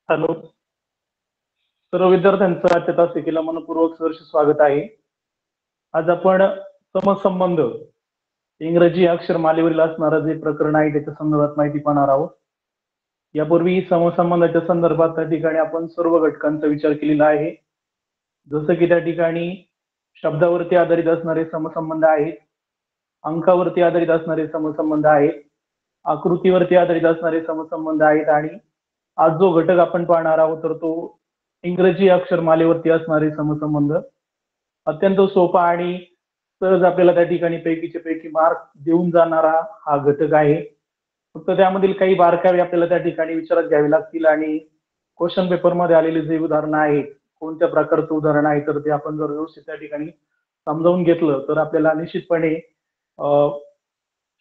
Hello. सर्व विद्यार्थ्यांचं आजच्या तासिकेला मनपूर्वक सहर्ष स्वागत आहे. आज आपण समसंबंध इंग्रजी अक्षरमालेवरील असणारं जे प्रकरण आहे त्याच्या संदर्भात माहिती पाहणार आहोत. यापूर्वी समसंबंधाच्या संदर्भात त्या ठिकाणी आपण सर्व घटकांचा विचार केलेला आहे. जसं की त्या ठिकाणी शब्दावरती आधारित असणारे समसंबंध आहेत, अंकावरती आधारित असणारे समसंबंध आहेत, आकृतीवरती आधारित असणारे समसंबंध आहेत आणि आज जो घटक आपण पाहणार आहोत तर तो इंग्रजी अक्षरमालेवरती असणारे समसंबंध. अत्यंत सोपा आणि सहज आपल्याला त्या ठिकाणी पैकीचे पैकी मार्क देऊन जाणारा हा घटक आहे. फक्त त्यामधील काही बारकावे आपल्याला त्या ठिकाणी विचारात घ्यावे लागतील आणि क्वेश्चन पेपर मध्ये आलेले जे उदाहरणं आहेत, कोणत्या प्रकारचं उदाहरण आहे तर ते आपण जर व्यवस्थित त्या ठिकाणी समजावून घेतलं तर आपल्याला निश्चितपणे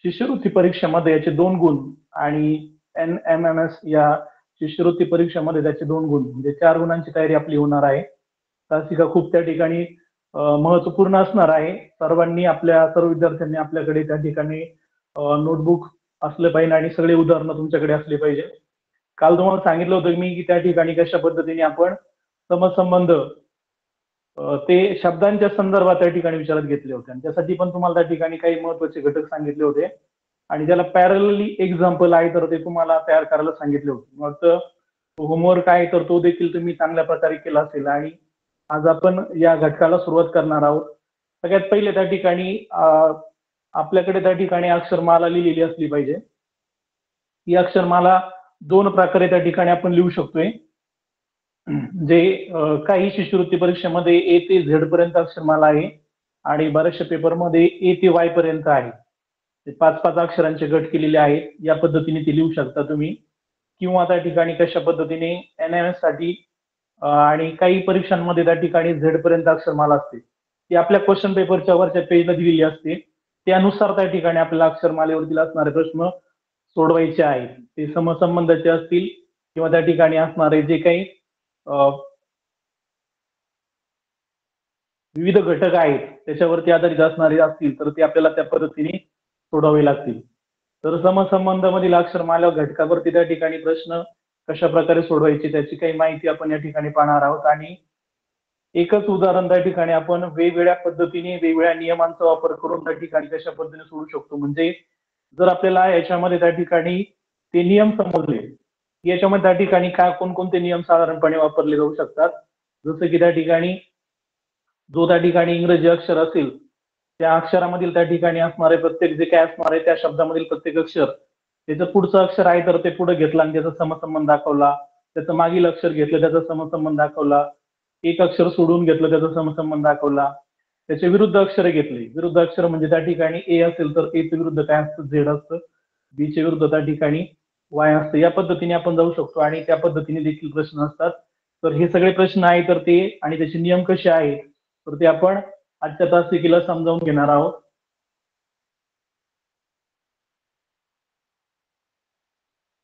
शिष्यवृत्ती परीक्षेमध्ये याचे 2 गुण आणि NMMS या शिष्यवृत्ती परीक्षेमध्ये त्याचे 2 गुण म्हणजे 4 गुणांची तयारी आपली होणार आहे. तासिका खूप त्या ठिकाणी महत्वपूर्ण असणार आहे. सर्व विद्यार्थ्यांनी आपल्याकडे त्या ठिकाणी नोटबुक असलं पाहिजे आणि सगळे उदाहरणं तुमच्याकडे असले पाहिजे. काल तुम्हाला सांगितलं होतं मी की त्या ठिकाणी कशा पद्धतीने आपण समसंबंध ते शब्दांच्या संदर्भात त्या ठिकाणी विचारात घेतले होते आणि त्यासाठी पण तुम्हाला त्या ठिकाणी काही महत्त्वाचे घटक सांगितले होते आणि त्याला पॅरलली एक्झाम्पल आहे तर ते तुम्हाला तयार करायला सांगितले होते. मग होमवर्क आहे तर तो देखील तुम्ही चांगल्या प्रकारे केला असेल आणि आज आपण या घटकाला सुरुवात करणार आहोत. सगळ्यात पहिले त्या ठिकाणी आपल्याकडे त्या ठिकाणी अक्षरमाला लिहिलेली असली पाहिजे. ही अक्षरमाला 2 प्रकारे त्या ठिकाणी आपण लिहू शकतोय. जे काही शिष्यवृत्ती परीक्षेमध्ये A ते Z पर्यंत अक्षरमाला आहे आणि बऱ्याचशा पेपरमध्ये A ते Y पर्यंत आहे. ते 5-5 अक्षरांचे गट केलेले आहेत. या पद्धतीने ते लिहू शकता तुम्ही किंवा त्या ठिकाणी कशा पद्धतीने NMS साठी आणि काही परीक्षांमध्ये त्या ठिकाणी Z पर्यंत अक्षरमाला असते. ती आपल्या क्वेश्चन पेपरच्या वरच्या पेजला दिलेली असते. त्यानुसार त्या ठिकाणी आपल्याला अक्षरमालेवरती असणारे प्रश्न सोडवायचे आहेत. ते समसंबंधाचे असतील किंवा त्या ठिकाणी असणारे जे काही विविध घटक आहेत त्याच्यावरती आधारित असणारे असतील तर ते आपल्याला त्या पद्धतीने सोडवावे लागतील. तर समसंबंधामधील अक्षरमाला घटकावरती त्या ठिकाणी प्रश्न कशा प्रकारे सोडवायचे त्याची काही माहिती आपण या ठिकाणी पाहणार आहोत आणि एकच उदाहरण त्या ठिकाणी आपण वेगवेगळ्या पद्धतीने वेगवेगळ्या नियमांचा वापर करून त्या ठिकाणी कशा पद्धतीने सोडू शकतो. म्हणजे जर आपल्याला याच्यामध्ये त्या ठिकाणी ते नियम समजले याच्यामध्ये त्या ठिकाणी काय कोणकोणते नियम साधारणपणे वापरले जाऊ शकतात. जसं की त्या ठिकाणी जो त्या ठिकाणी इंग्रजी अक्षर असेल त्या अक्षरामधील त्या ठिकाणी असणारे प्रत्येक जे काय असणार आहे त्या शब्दामधील प्रत्येक अक्षर त्याचं पुढचं अक्षर आहे तर ते पुढे घेतलं आणि त्याचा समसंबंध दाखवला. त्याचं मागील अक्षर घेतलं त्याचा समसंबंध दाखवला. एक अक्षर सोडून घेतलं त्याचा समसंबंध दाखवला. त्याचे विरुद्ध अक्षर घेतले. विरुद्ध अक्षर म्हणजे त्या ठिकाणी A असेल तर A चे विरुद्ध काय असतं Z असतं. B चे विरुद्ध त्या ठिकाणी Y असतं. या पद्धतीने आपण जाऊ शकतो आणि त्या पद्धतीने देखील प्रश्न असतात. तर हे सगळे प्रश्न आहे तर ते आणि त्याचे नियम कसे आहेत तर ते आपण आजच्या तासिकेला समजावून घेणार आहोत.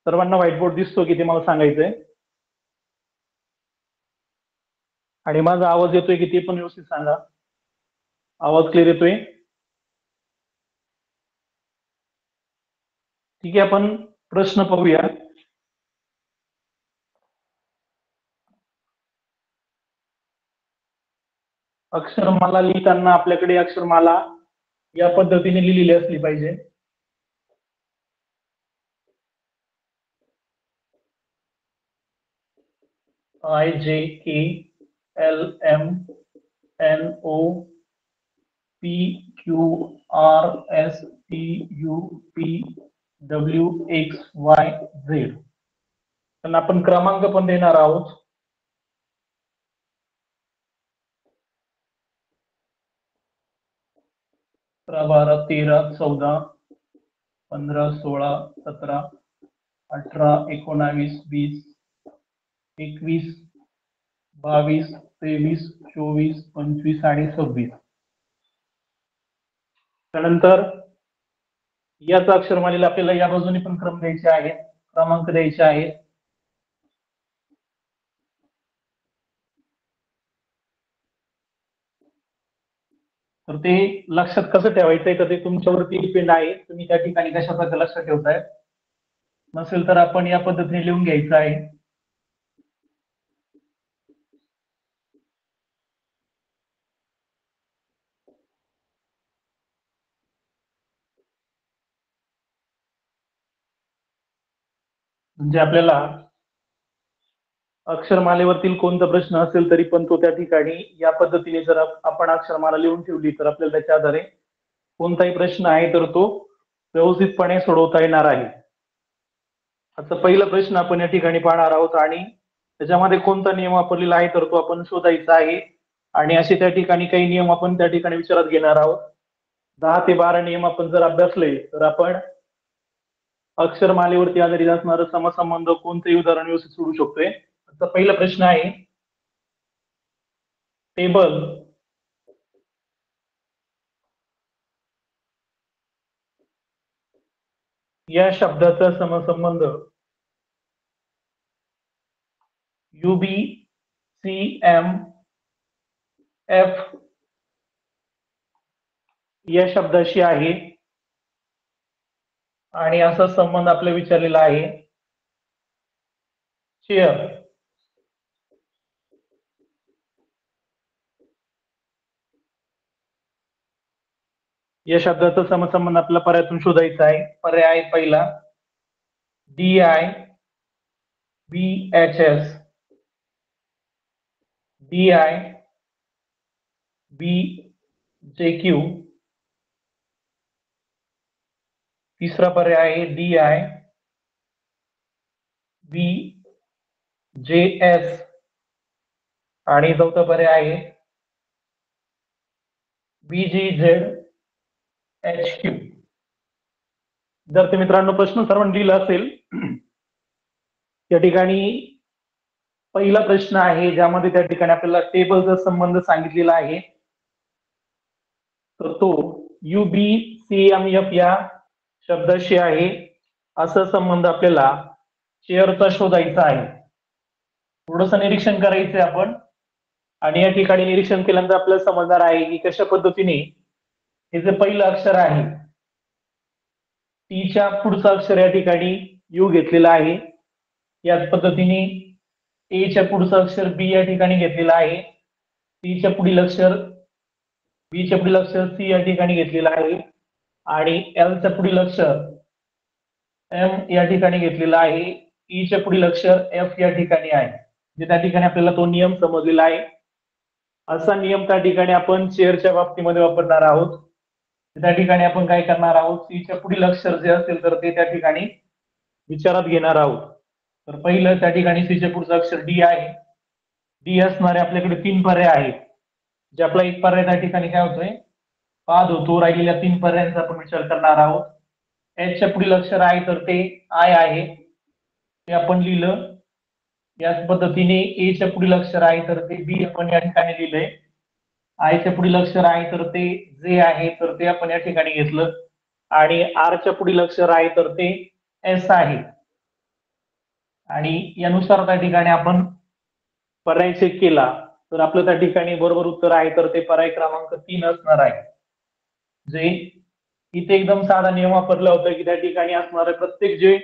सर्वांना व्हाईट बोर्ड दिसतो की ते मला सांगायचंय आणि माझा आवाज येतोय की ते पण व्यवस्थित सांगा. आवाज क्लिअर येतोय? ठीक आहे, आपण प्रश्न पाहूया. अक्षरमाला लिहिताना आपल्याकडे अक्षरमाला या पद्धतीने लिहिलेली असली पाहिजे. IJKLMNOPQRSTUVWXYZ. त्यांना आपण क्रमांक पण देणार आहोत. 12 13 14 15 16 17 18 19 20 21 22 23 24 25 आणि 26. त्यानंतर याच अक्षरमालेला आपल्याला या बाजूने पण क्रम द्यायचे आहेत, क्रमांक द्यायचे आहेत. तर ते लक्षात कसं ठेवायचंय तर ते तुमच्यावरती डिपेंड आहे. तुम्ही त्या ठिकाणी कशा प्रकारे लक्षात ठेवताय. नसेल तर आपण या पद्धतीने लिहून घ्यायचं आहे. म्हणजे आपल्याला अक्षरमालेवरतील कोणता प्रश्न असेल तरी पण तो त्या ठिकाणी या पद्धतीने जर आपण अक्षरमाला लिहून ठेवली तर आपल्याला त्याच्या आधारे कोणताही प्रश्न आहे तर तो व्यवस्थितपणे सोडवता येणार आहे. आता पहिला प्रश्न आपण या ठिकाणी पाहणार आहोत आणि त्याच्यामध्ये कोणता नियम वापरलेला आहे तर तो आपण शोधायचा आहे आणि असे त्या ठिकाणी काही नियम आपण त्या ठिकाणी विचारात घेणार आहोत. 10 ते 12 नियम आपण जर अभ्यासले तर आपण अक्षरमालेवरती आधारित असणारं समसंबंध कोणतेही उदाहरण व्यवस्थित सोडू शकतोय. आता पहिला प्रश्न आहे टेबल या शब्दाचा समसंबंध UBCMF या शब्दाशी आहे आणि असा संबंध आपल्याला विचारलेला आहे चेअर या शब्दाचा समसंबंध आपल्याला पर्यायातून शोधायचा आहे. पर्याय आहे पहिला DIBHS DIBJQ. तिसरा पर्याय आहे DIBJS आणि चौथा पर्याय आहे BGZHQ. विद्यार्थी मित्रांनो, प्रश्न सर्वांनी लिहिला असेल. त्या ठिकाणी पहिला प्रश्न आहे ज्यामध्ये त्या ठिकाणी आपल्याला टेबलचा संबंध सांगितलेला आहे. तर तो UBCMF या शब्दाशी आहे. असा संबंध आपल्याला चेअरचा शोधायचा आहे. थोडंसं निरीक्षण करायचंय आपण आणि या ठिकाणी निरीक्षण केल्यानंतर आपल्याला समजणार आहे की कशा पद्धतीने हे जे पहिलं अक्षर आहे टीच्या पुढचं अक्षर या ठिकाणी यू घेतलेलं आहे. याच पद्धतीने एच्या पुढचं अक्षर बी या ठिकाणी घेतलेलं आहे. टीच्या पुढील अक्षर बीच्या पुढील अक्षर सी या ठिकाणी घेतलेलं आहे आणि एलच्या पुढील अक्षर एम या ठिकाणी घेतलेलं आहे. ईच्या पुढील अक्षर एफ या ठिकाणी आहे. म्हणजे त्या ठिकाणी आपल्याला तो नियम समजलेला आहे. असा नियम त्या ठिकाणी आपण चेअरच्या बाबतीमध्ये वापरणार आहोत. त्या ठिकाणी आपण काय करणार आहोत, सीच्या पुढील अक्षर जे असेल तर ते त्या ठिकाणी विचारात घेणार आहोत. तर पहिलं त्या ठिकाणी सीच्या पुढचं अक्षर डी आहे. डी असणारे आपल्याकडे 3 पर्याय आहेत. जे आपला एक पर्याय त्या ठिकाणी काय होतोय, बाद होतो. राहिलेल्या 3 पर्यायांचा आपण विचार करणार आहोत. एचच्या पुढील अक्षर आहे तर ते आय आहे, ते आपण लिहिलं. याच पद्धतीने एच्या पुढील अक्षर आहे तर ते बी आपण या ठिकाणी लिहिलंय. आयच्या पुढील अक्षर आहे तर ते जे आहे तर ते आपण या ठिकाणी घेतलं आणि आरच्या पुढील अक्षर आहे तर ते एस आहे आणि यानुसार त्या ठिकाणी आपण पर्याय चेक केला तर आपलं त्या ठिकाणी बरोबर उत्तर आहे तर ते पर्याय क्रमांक 3 असणार आहे. जे इथे एकदम साधा नियम वापरला होता की त्या ठिकाणी असणारे प्रत्येक जे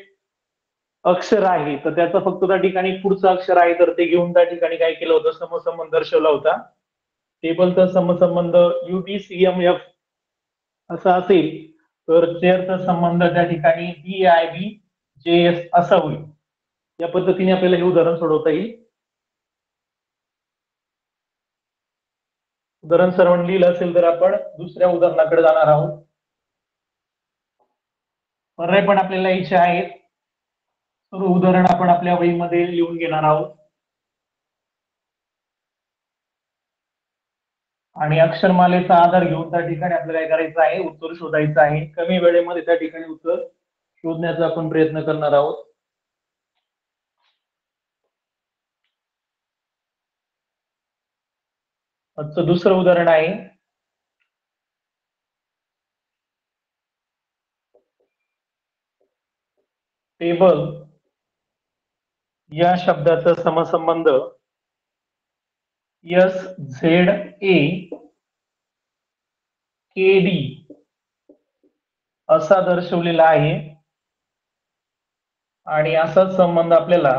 अक्षर आहे तर त्याचं फक्त त्या ठिकाणी पुढचं अक्षर आहे तर ते घेऊन त्या ठिकाणी काय केलं होतं, समसंबंध दर्शवला होता. टेबलचा समसंबंध UBCMF असा असेल तर चेअरचा संबंध त्या ठिकाणी DIBJS असा होईल. या पद्धतीने आपल्याला हे उदाहरण सोडवता येईल. उदाहरण सर्वांनी लिहिलं असेल तर आपण दुसऱ्या उदाहरणाकडे जाणार आहोत. पर्याय पण आपल्याला यायचे आहेत. सर्व उदाहरण आपण आपल्या वहीमध्ये लिहून घेणार आहोत आणि अक्षरमालेचा आधार घेऊन त्या ठिकाणी आपल्याला काय करायचं आहे, उत्तर शोधायचं आहे. कमी वेळेमध्ये त्या ठिकाणी उत्तर शोधण्याचा आपण प्रयत्न करणार आहोत. आजचं दुसरं उदाहरण आहे टेबल या शब्दाचा समसंबंध SZAKD असा दर्शवलेला आहे आणि असाच संबंध आपल्याला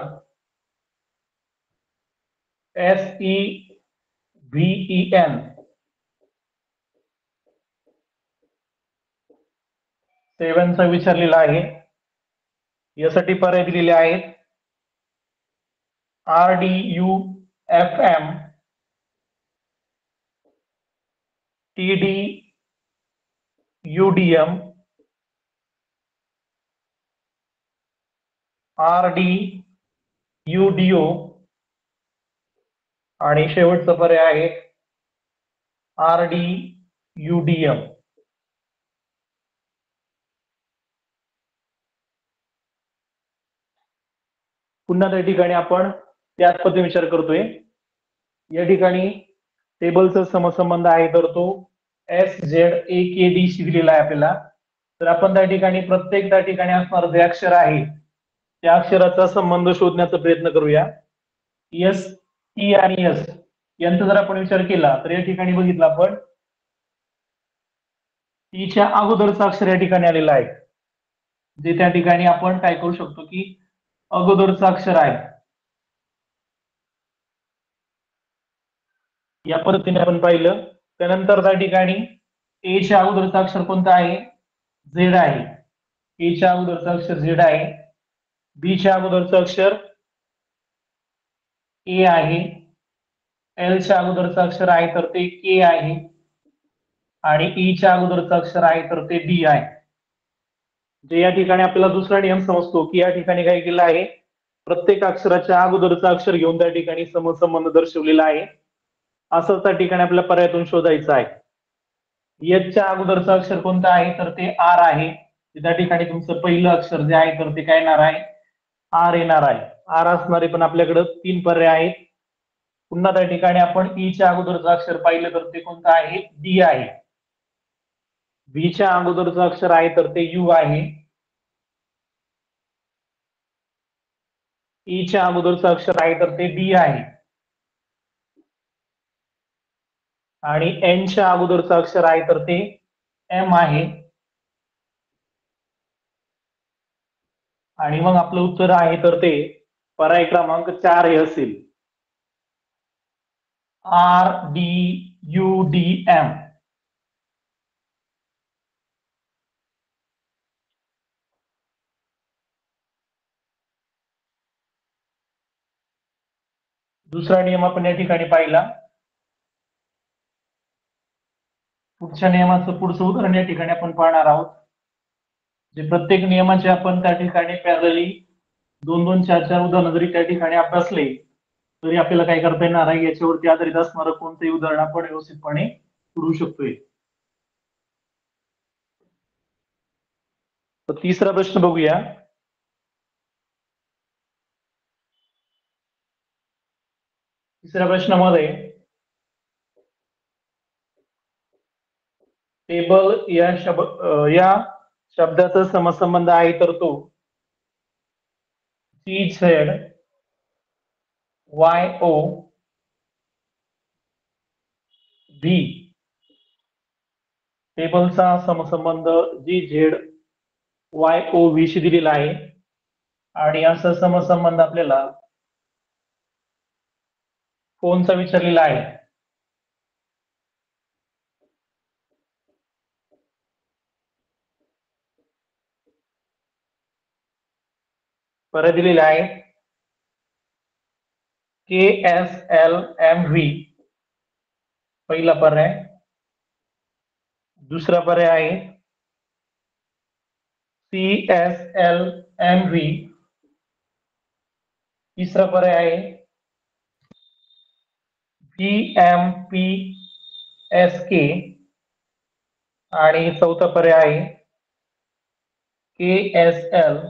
SEVEN चा विचारलेला आहे. यासाठी पर्याय दिलेले आहेत RDUFM, TDUDM, RDUDO आणि शेवटचा पर्याय आहे RDUDM. पुन्हा त्या ठिकाणी आपण त्याच पद्धतीने विचार करतोय. या ठिकाणी टेबलचा समसंबंध आहे तर तो SZAKD शी दिलेला आहे आपल्याला. तर आपण त्या ठिकाणी प्रत्येक त्या ठिकाणी असणारं जे अक्षर आहे त्या अक्षराचा संबंध शोधण्याचा प्रयत्न करूया. S, T आणि S यांचा जर आपण विचार केला तर या ठिकाणी बघितलं आपण टीच्या अगोदरचं अक्षर या ठिकाणी आलेलं आहे, जे त्या ठिकाणी आपण काय करू शकतो की अगोदरचं अक्षर आहे. या पद्धतीने आपण पाहिलं. त्यानंतर त्या ठिकाणी ए च्या अगोदरचं अक्षर कोणतं आहे? झेड आहे. ए च्या अगोदरचं अक्षर झेड आहे. बी च्या अगोदरचं अक्षर ए आहे. एल च्या अगोदरचं अक्षर आहे तर ते के आहे आणि ई च्या अगोदरचं अक्षर आहे तर ते डी आहे. जे या ठिकाणी आपल्याला दुसरा नियम समजतो की या ठिकाणी काय केलं आहे, प्रत्येक अक्षराच्या अगोदरचं अक्षर घेऊन त्या ठिकाणी समसंबंध दर्शवलेला आहे. असं त्या ठिकाणी आपल्या पर्यायातून शोधायचं आहे. एच च्या अगोदरचं अक्षर कोणतं आहे तर ते आर आहे. त्या ठिकाणी तुमचं पहिलं अक्षर जे आहे तर ते काय येणार आहे? आर येणार आहे. आर असणारे पण आपल्याकडे 3 पर्याय आहेत. पुन्हा त्या ठिकाणी आपण ई च्या अगोदरचं अक्षर पाहिलं तर ते कोणतं आहे? डी आहे. व्ही च्या अगोदरचं अक्षर आहे तर ते यू आहे. ई च्या अगोदरचं अक्षर आहे तर ते डी आहे आणि एन च्या अगोदरचं अक्षर आहे तर ते एम आहे. आणि मग आपलं उत्तर आहे तर ते पर्याय क्रमांक 4 हे असेल, RDUDM. दुसरा नियम आपण या ठिकाणी पाहिला. पुढच्या नियमाचं पुढचं उदाहरण या ठिकाणी आपण पाहणार आहोत. जे प्रत्येक नियमाचे आपण त्या ठिकाणी पॅरलली 2-2, 4-4 उदाहरण जरी त्या ठिकाणी अभ्यासले तरी आपल्याला काय करता येणार आहे, याच्यावरती आधारित असणारं कोणतंही उदाहरण आपण व्यवस्थितपणे करू शकतोय. तर तिसरा प्रश्न बघूया. तिसऱ्या प्रश्नामध्ये टेबल या शब्दाचा समसंबंध आहे तर तो CZYO V. टेबलचा समसंबंध GZYO शी दिलेला आहे आणि असा समसंबंध आपल्याला फोनचा विचारलेला आहे. पर्याय दिलेला आहे KSLMV पहिला पर्याय. दुसरा पर्याय आहे CSLMV. तिसरा पर्याय आहे VMPSK आणि चौथा पर्याय आहे KSLNV.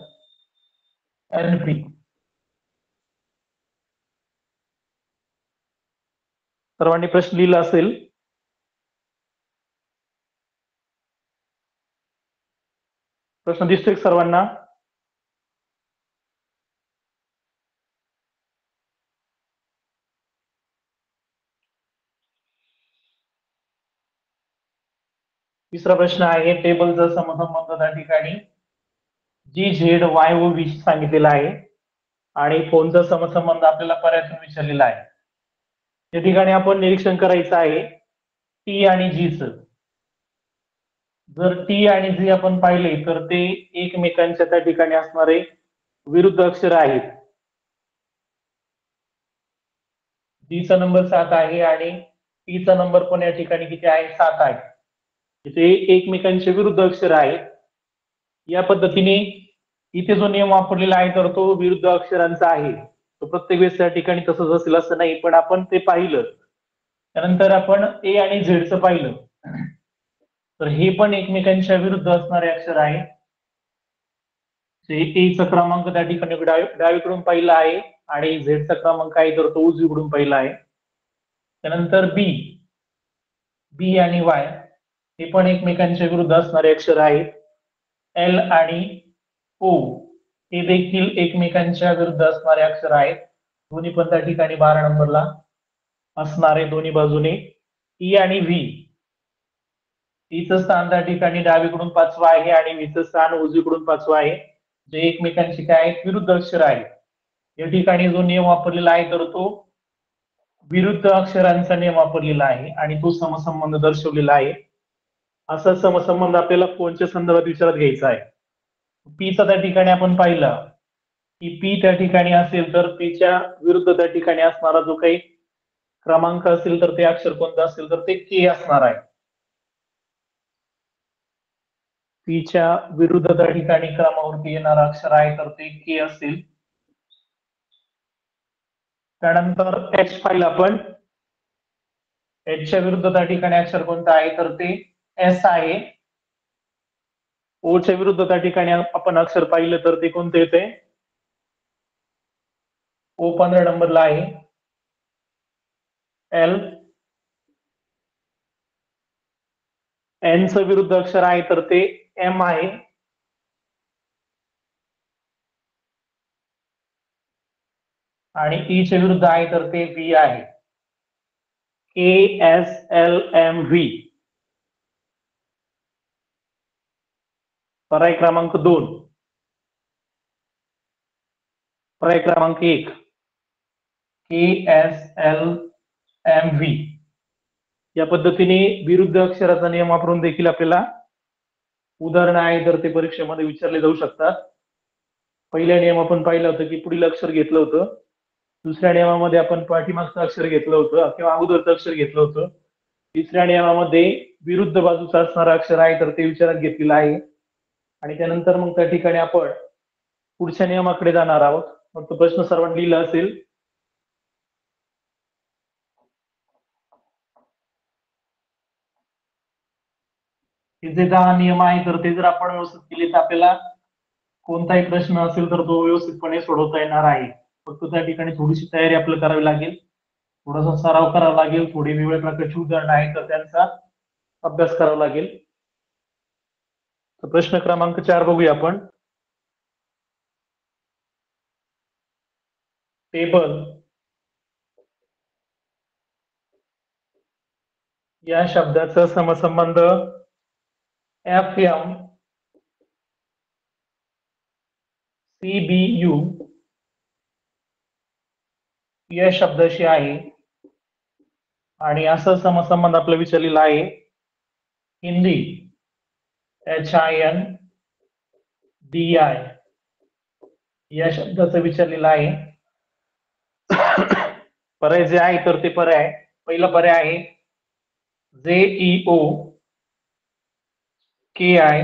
सर्वांनी प्रश्न लिहिला असेल. प्रश्न दिसतोय सर्वांना? तिसरा प्रश्न आहे टेबलचा समसंबंध त्या ठिकाणी GZYO V सांगितलेला आहे आणि फोनचा समसंबंध आपल्याला पर्यायातून विचारलेला आहे. या ठिकाणी आपण निरीक्षण करायचं आहे टी आणि जी च. जर टी आणि जी आपण पाहिले तर ते एकमेकांच्या त्या ठिकाणी असणारे विरुद्ध अक्षर आहेत. डी चा नंबर 7 आहे आणि टी चा नंबर पण या ठिकाणी किती आहे? 7 आहे. इथे एकमेकांचे विरुद्ध अक्षर आहेत. या पद्धतीने इथे जो नियम वापरलेला आहे तर तो विरुद्ध अक्षरांचा आहे. तो प्रत्येक वेळेस त्या ठिकाणी तसंच असेल असं नाही, पण आपण ते पाहिलं. त्यानंतर आपण ए आणि झेडचं पाहिलं तर हे पण एकमेकांच्या विरुद्ध असणारे अक्षर आहे. एचा क्रमांक त्या ठिकाणी डावीकडून पहिला आहे आणि झेडचा क्रमांक आहे तर तो उजवीकडून पहिला आहे. त्यानंतर बी आणि वाय हे पण एकमेकांच्या विरुद्ध असणारे अक्षर आहेत. एल आणि ओ हे देखील एकमेकांच्या विरुद्ध असणारे अक्षर आहेत. दोन्ही पण त्या ठिकाणी 12 नंबरला असणारे दोन्ही बाजूने. ई आणि व्ही, ईचं स्थान त्या ठिकाणी डावीकडून 5वं आहे आणि व्हीचं स्थान उजवीकडून 5वं आहे, जे एकमेकांशी काय आहेत? विरुद्ध अक्षर आहेत. या ठिकाणी जो नियम वापरलेला आहे तर तो विरुद्ध अक्षरांचा नियम वापरलेला आहे आणि तो समसंबंध दर्शवलेला आहे. असा समसंबंध आपल्याला फोनच्या संदर्भात विचारात घ्यायचा आहे. पीचा त्या ठिकाणी आपण पाहिला की पी त्या ठिकाणी असेल तर पीच्या विरुद्ध त्या ठिकाणी असणारा जो काही क्रमांक असेल तर ते अक्षर कोणतं असेल तर ते के असणार आहे. पीच्या विरुद्ध त्या ठिकाणी क्रमावरती येणारा अक्षर आहे तर ते के असेल. त्यानंतर एच पाहिलं आपण. एचच्या विरुद्ध त्या ठिकाणी अक्षर कोणतं आहे तर ते एस आहे. ओच्या विरुद्ध त्या ठिकाणी आपण अक्षर पाहिलं तर ते कोणते येते? ओ 15 नंबरला आहे. एल. एनचं विरुद्ध अक्षर आहे तर ते एम आहे. आणि ईच्या विरुद्ध आहे तर ते व्ही आहे. के एस एल एम व्ही. पर्याय क्रमांक 2. पर्याय क्रमांक 1 के एस एल एम व्ही. या पद्धतीने विरुद्ध अक्षराचा नियम वापरून देखील आपल्याला उदाहरण आहे तर ते परीक्षेमध्ये विचारले जाऊ शकतात. पहिल्या नियम आपण पाहिलं होतं की पुढील अक्षर घेतलं होतं. दुसऱ्या नियमामध्ये आपण पाठीमागचं अक्षर घेतलं होतं किंवा अगोदरचं अक्षर घेतलं होतं. तिसऱ्या नियमामध्ये विरुद्ध बाजूचं असणारं अक्षर आहे तर ते विचारात घेतलेलं आहे. आणि त्यानंतर मग त्या ठिकाणी आपण पुढच्या नियमाकडे जाणार आहोत. फक्त प्रश्न सर्वांनी लिहिला असेल. हे जे 10 नियम आहे तर ते जर आपण व्यवस्थित केले तर आपल्याला कोणताही प्रश्न असेल तर तो व्यवस्थितपणे सोडवता येणार आहे. फक्त त्या ठिकाणी थोडीशी तयारी आपल्याला करावी लागेल, थोडासा सराव करावा लागेल, थोडी वेगवेगळ्या प्रकारची उदाहरणं आहेत तर त्यांचा अभ्यास करावा लागेल. तर प्रश्न क्रमांक 4 बघूया आपण. टेबल या शब्दाचा समसंबंध FM CBU या शब्दाशी आहे आणि असा समसंबंध आपला विचारलेला आहे हिंदी HINDI या शब्दाचं विचारलेलं आहे. पर्याय जे आहे तर ते पर्याय पहिला पर्याय आहे JEO KI.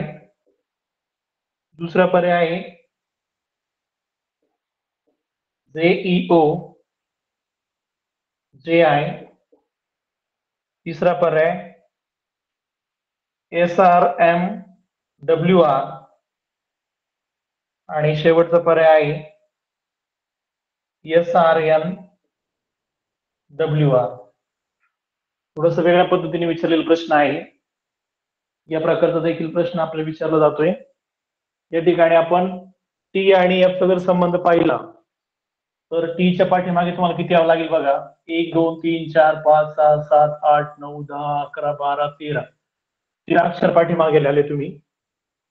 दुसरा पर्याय आहे JEO JI. तिसरा पर्याय SRMWR आणि शेवटचा पर्याय आहे SRNWR. थोडस वेगळ्या पद्धतीने विचारलेला प्रश्न आहे. या प्रकारचा देखील प्रश्न आपल्याला विचारला जातोय. या ठिकाणी आपण टी आणि एफ चा जर संबंध पाहिला तर टी च्या पाठीमागे तुम्हाला किती यावं लागेल बघा. 1 2 3 4 5 6 7 8 9 10 11 12 13 13 अक्षर पाठीमागे आले तुम्ही.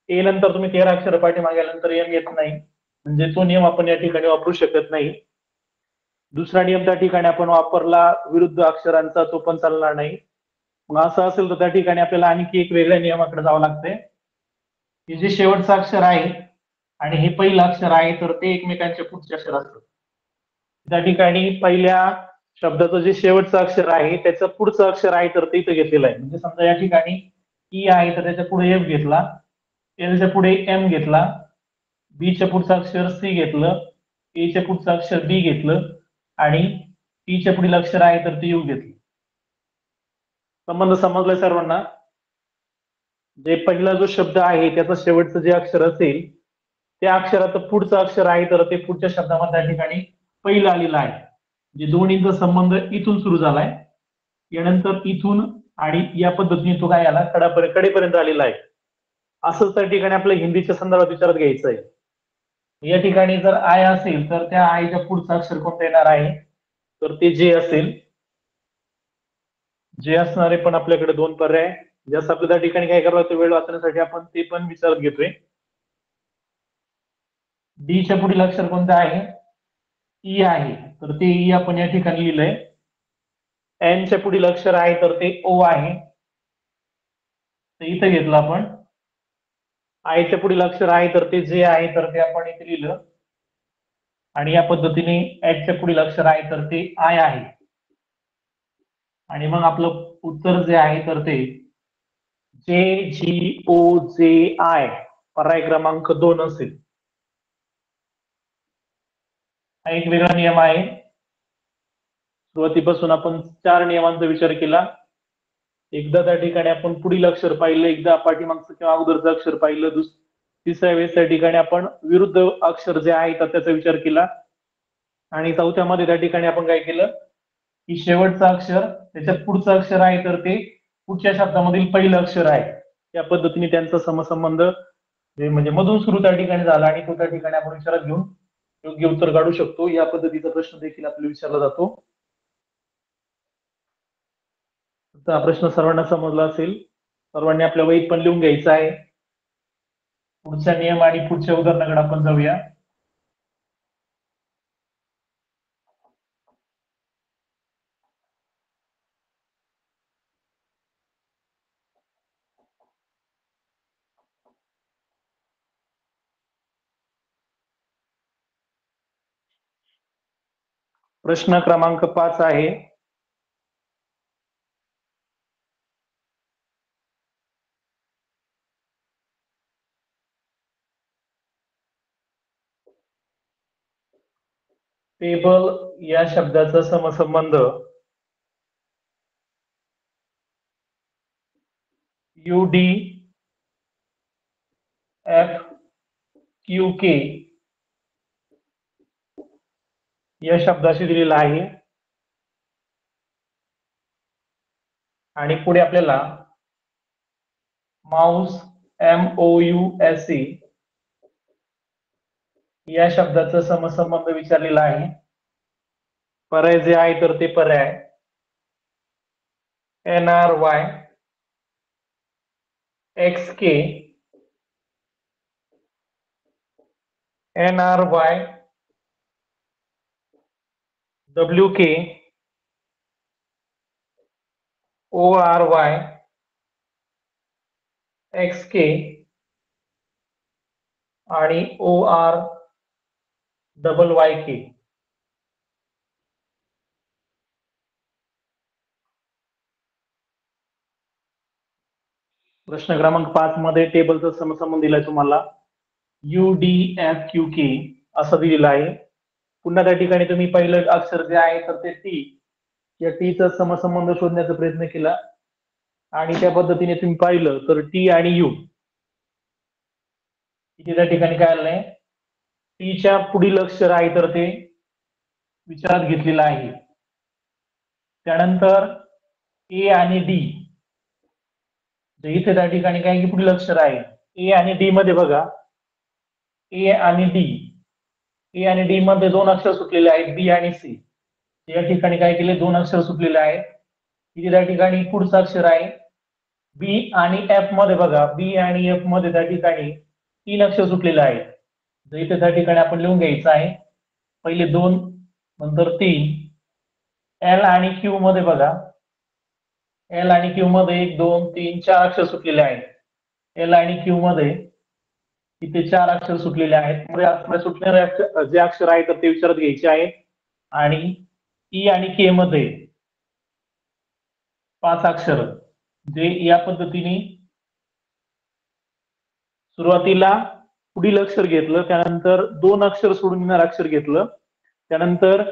ए नंतर तुम्ही 13 अक्षर पाठीमागे आल्यानंतर एम येत नाही, म्हणजे तो नियम आपण या ठिकाणी वापरू शकत नाही. दुसरा नियम त्या ठिकाणी आपण वापरला विरुद्ध अक्षरांचा, तो पण चालणार नाही. मग असं असेल तर त्या ठिकाणी आपल्याला आणखी एक वेगळ्या नियमाकडे जावं लागतंय. हे जे शेवटचं अक्षर आहे आणि हे पहिलं अक्षर आहे तर ते एकमेकांच्या पुढचे अक्षर असतात. त्या ठिकाणी पहिल्या शब्दाचं जे शेवटचं अक्षर आहे त्याचं पुढचं अक्षर आहे तर ते इथं घेतलेलं आहे. म्हणजे समजा या ठिकाणी ई आहे तर त्याच्या पुढे एफ घेतला, एलच्या पुढे एम घेतला, बीच्या पुढचं अक्षर सी घेतलं, एच्या पुढचं अक्षर बी घेतलं आणि टीच्या पुढील अक्षर आहे तर ते यू घेतलं. संबंध समजलाय सर्वांना? जे पहिला जो शब्द आहे त्याचा शेवटचं जे अक्षर असेल त्या अक्षराचं पुढचं अक्षर आहे तर ते पुढच्या शब्दामध्ये त्या ठिकाणी पहिलं आलेलं आहे. म्हणजे दोन्हीचा संबंध इथून सुरू झालाय, यानंतर इथून आणि या पद्धतीने तो काय आला कडेपर्यंत आलेला आहे. असंच त्या ठिकाणी आपल्या हिंदीच्या संदर्भात विचारात घ्यायचं आहे. या ठिकाणी जर आय असेल तर त्या आयच्या पुढचं अक्षर कोणतं येणार आहे तर ते जे असेल. जे असणारे पण आपल्याकडे दोन पर्याय, जास्त आपल्या त्या ठिकाणी काय करावं लागतं वेळ वाचण्यासाठी आपण ते पण विचारात घेतोय. डी च्या पुढील अक्षर कोणतं आहे? ई आहे तर ते ई आपण या ठिकाणी लिहिलंय. एन च्या पुढील अक्षर आहे तर ते ओ आहे, ते इथं घेतलं आपण. आय च्या पुढील अक्षर आहे तर ते जे आहे तर ते आपण इथे लिहिलं आणि या पद्धतीने एच च्या पुढील अक्षर आहे तर ते आय आहे आणि मग आपलं उत्तर जे आहे तर ते जे जी ओ जे आय पर्याय क्रमांक 2 असेल. हा एक वेगळा नियम आहे. सुरुवातीपासून आपण 4 नियमांचा विचार केला. एकदा त्या ठिकाणी आपण पुढील अक्षर पाहिलं, एकदा पाठीमागचं किंवा अगोदरचं अक्षर पाहिलं, तिसऱ्या वेळेस त्या ठिकाणी आपण विरुद्ध अक्षर जे आहे तर त्याचा विचार केला आणि चौथ्यामध्ये त्या ठिकाणी आपण काय केलं की शेवटचं अक्षर त्याच्यात पुढचं अक्षर आहे तर ते पुढच्या शब्दामधील पहिलं अक्षर आहे. या पद्धतीने त्यांचा समसंबंध म्हणजे मधून सुरू त्या ठिकाणी झाला आणि तो त्या ठिकाणी आपण विचारात घेऊन योग्य उत्तर काढू शकतो. या पद्धतीचा प्रश्न देखील आपल्याला विचारला जातो. हा प्रश्न सर्वांना समजला असेल. सर्वांनी आपल्या वहीत पण लिहून घ्यायचं आहे. पुढचा नियम आणि पुढच्या उदाहरणाकडे आपण जाऊया. प्रश्न क्रमांक 5 आहे. टेबल या शब्दाचा समसंबंध UD FQK या शब्दाशी दिलेला आहे आणि पुढे आपल्याला माऊस MOUSE या शब्दाचा समसंबंध विचारलेला आहे. पर्याय जे आहे तर ते पर्याय NRY XK NRY WK ORY XK आणि ORYK. प्रश्न क्रमांक 5 मध्ये टेबलचा समसंबंध दिलाय तुम्हाला UDFQK असं दिलेलं आहे. पुन्हा त्या ठिकाणी तुम्ही पहिलं अक्षर जे आहे तर ते टी, या टीचा समसंबंध शोधण्याचा प्रयत्न केला आणि त्या पद्धतीने तुम्ही पाहिलं तर टी आणि यू इथे त्या ठिकाणी काय आलंय टीच्या पुढील अक्षर आहे तर ते विचारात घेतलेलं आहे. त्यानंतर ए आणि डी इथे त्या ठिकाणी काय की पुढील अक्षर आहे ए आणि डी मध्ये बघा ए आणि डी मध्ये 2 अक्षर सुटलेले आहेत बी आणि सी. या ठिकाणी काय केले 2 अक्षर सुटलेले आहेत. इथे त्या ठिकाणी पुढचं अक्षर आहे बी आणि एफ मध्ये बघा बी आणि एफ मध्ये त्या ठिकाणी 3 अक्षर सुटलेले आहेत. इथे त्या ठिकाणी आपण लिहून घ्यायचं आहे पहिले 2 नंतर 3. एल आणि क्यू मध्ये बघा एल आणि क्यू मध्ये 1 2 3 4 अक्षर सुटलेले आहेत. एल आणि क्यू मध्ये इथे 4 अक्षर सुटलेले आहेत. पुढे सुटणारे जे अक्षर आहेत तर ते विचारात घ्यायचे आहेत. आणि ई आणि के मध्ये 5 अक्षर जे या पद्धतीने सुरुवातीला पुढील अक्षर घेतलं, त्यानंतर 2 अक्षर सोडून येणार अक्षर घेतलं, त्यानंतर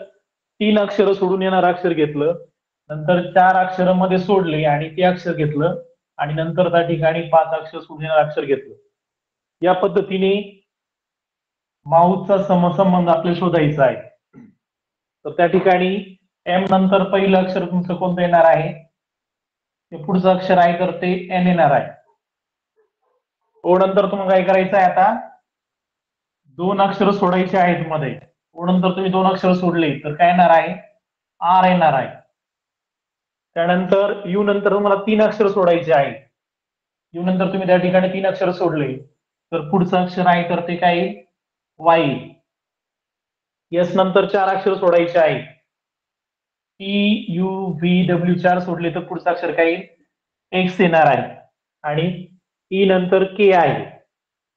3 अक्षर सोडून येणार अक्षर घेतलं, नंतर 4 अक्षर मध्ये सोडले आणि ते अक्षर घेतलं, आणि नंतर त्या ठिकाणी 5 अक्षर सोडून येणार अक्षर घेतलं. या पद्धतीने माऊसचा समसंबंध आपल्याला शोधायचा आहे. तर त्या ठिकाणी एम नंतर पहिलं अक्षर तुमचं कोणतं येणार आहे, ते पुढचं अक्षर आहे तर ते एन येणार आहे. ओ नंतर तुम्हाला काय करायचं आहे, आता 2 अक्षर सोडायचे आहेत मध्ये. ओ नंतर तुम्ही 2 अक्षर सोडले तर काय येणार आहे, आर येणार आहे. त्यानंतर यू नंतर तुम्हाला 3 अक्षर सोडायचे आहे. यू नंतर तुम्ही त्या ठिकाणी 3 अक्षर सोडले तर पुढचं अक्षर आहे तर ते काय, वाय. एस नंतर 4 अक्षर सोडायचे आहे. टी यू व्ही डब्ल्यू 4 सोडले तर पुढचं अक्षर काय, एक्स येणार आहे. आणि ई नंतर के आहे,